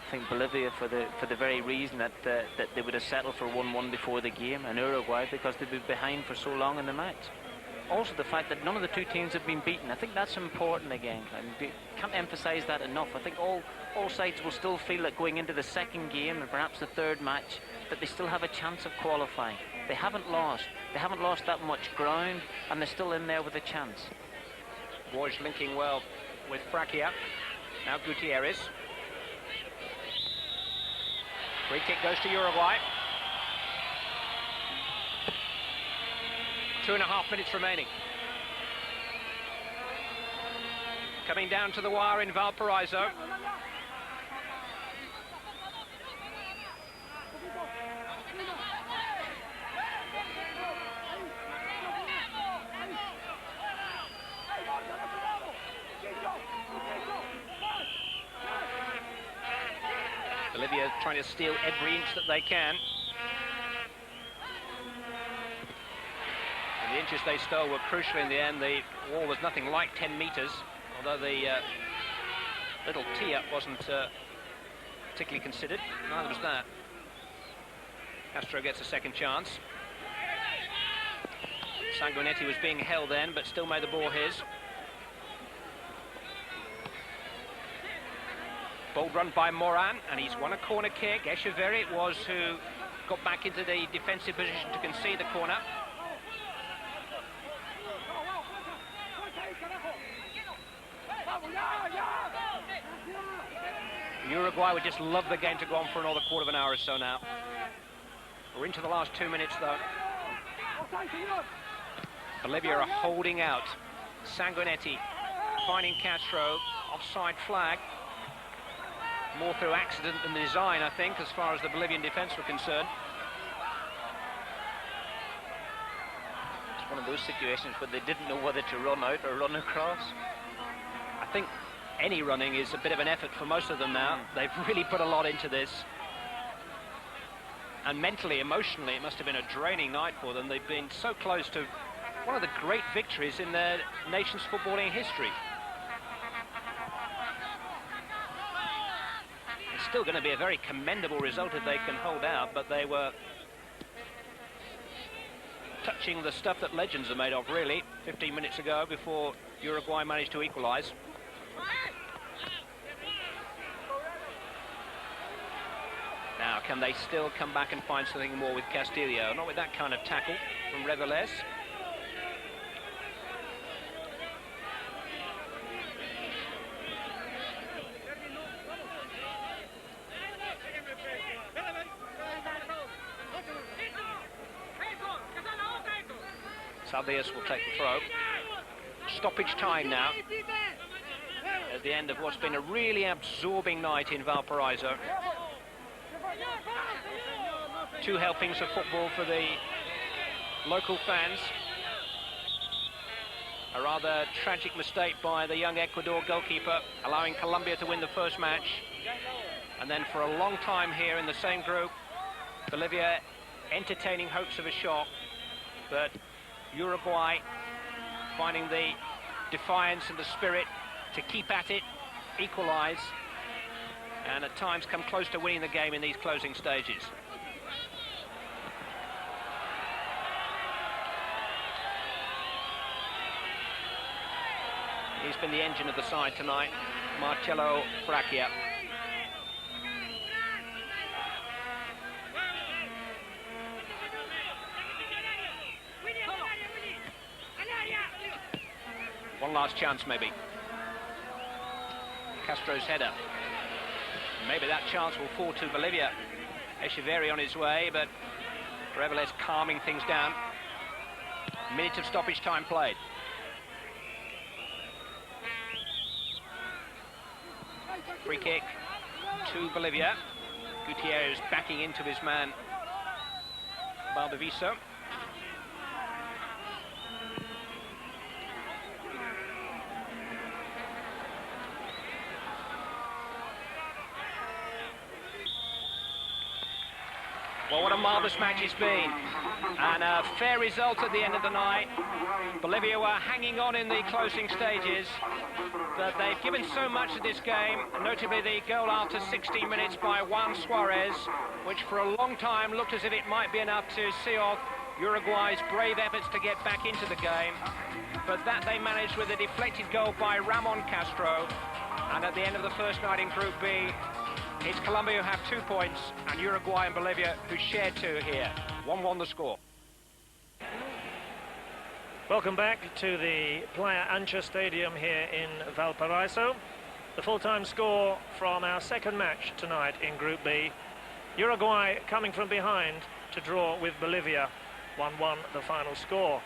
I think Bolivia for the very reason that they would have settled for 1-1 before the game, and Uruguay because they've been behind for so long in the match. Also the fact that none of the two teams have been beaten. I think that's important again. I can't emphasise that enough. I think all sides will still feel that going into the second game and perhaps the third match, that they still have a chance of qualifying. They haven't lost. They haven't lost that much ground, and they're still in there with a chance. Borges linking well with Fraquia. Now Gutierrez. Free kick goes to Uruguay. 2.5 minutes remaining. Coming down to the wire in Valparaiso. Bolivia trying to steal every inch that they can. And the inches they stole were crucial in the end. The wall was nothing like 10 metres, although the little tee-up wasn't particularly considered. Neither was that. Castro gets a second chance. Sanguinetti was being held then, but still made the ball his. Bold run by Moran, and he's won a corner kick. Echeverri it was who got back into the defensive position to concede the corner. Uruguay would just love the game to go on for another quarter of an hour or so now. We're into the last 2 minutes though. Bolivia are holding out. Sanguinetti finding Castro. Offside flag. More through accident than design, I think, as far as the Bolivian defence were concerned. It's one of those situations where they didn't know whether to run out or run across. I think any running is a bit of an effort for most of them now. They've really put a lot into this. And mentally, emotionally, it must have been a draining night for them. They've been so close to one of the great victories in their nation's footballing history. It's still going to be a very commendable result if they can hold out, but they were touching the stuff that legends are made of, really, 15 minutes ago before Uruguay managed to equalise. Now, can they still come back and find something more with Castillo? Not with that kind of tackle from Reveles. Saldias will take the throw. Stoppage time now. At the end of what's been a really absorbing night in Valparaiso. 2 helpings of football for the local fans. A rather tragic mistake by the young Ecuador goalkeeper, allowing Colombia to win the first match. And then for a long time here in the same group, Bolivia entertaining hopes of a shock, but Uruguay finding the defiance and the spirit to keep at it, equalise, and at times come close to winning the game in these closing stages. He's been the engine of the side tonight, Marcelo Fraquia. One last chance, maybe. Castro's header. Maybe that chance will fall to Bolivia. Echeverri on his way, but Reveles calming things down. Minute of stoppage time played. Free kick to Bolivia. Gutierrez backing into his man, Baldaviso. Well, what a marvellous match it's been, and a fair result at the end of the night. Bolivia were hanging on in the closing stages, but they've given so much to this game, notably the goal after 16 minutes by Juan Suarez, which for a long time looked as if it might be enough to see off Uruguay's brave efforts to get back into the game. But that they managed with a deflected goal by Ramon Castro, and at the end of the first night in Group B, it's Colombia who have 2 points, and Uruguay and Bolivia who share 2 here. 1-1 the score. Welcome back to the Playa Ancha Stadium here in Valparaiso. The full-time score from our second match tonight in Group B. Uruguay coming from behind to draw with Bolivia. 1-1 the final score.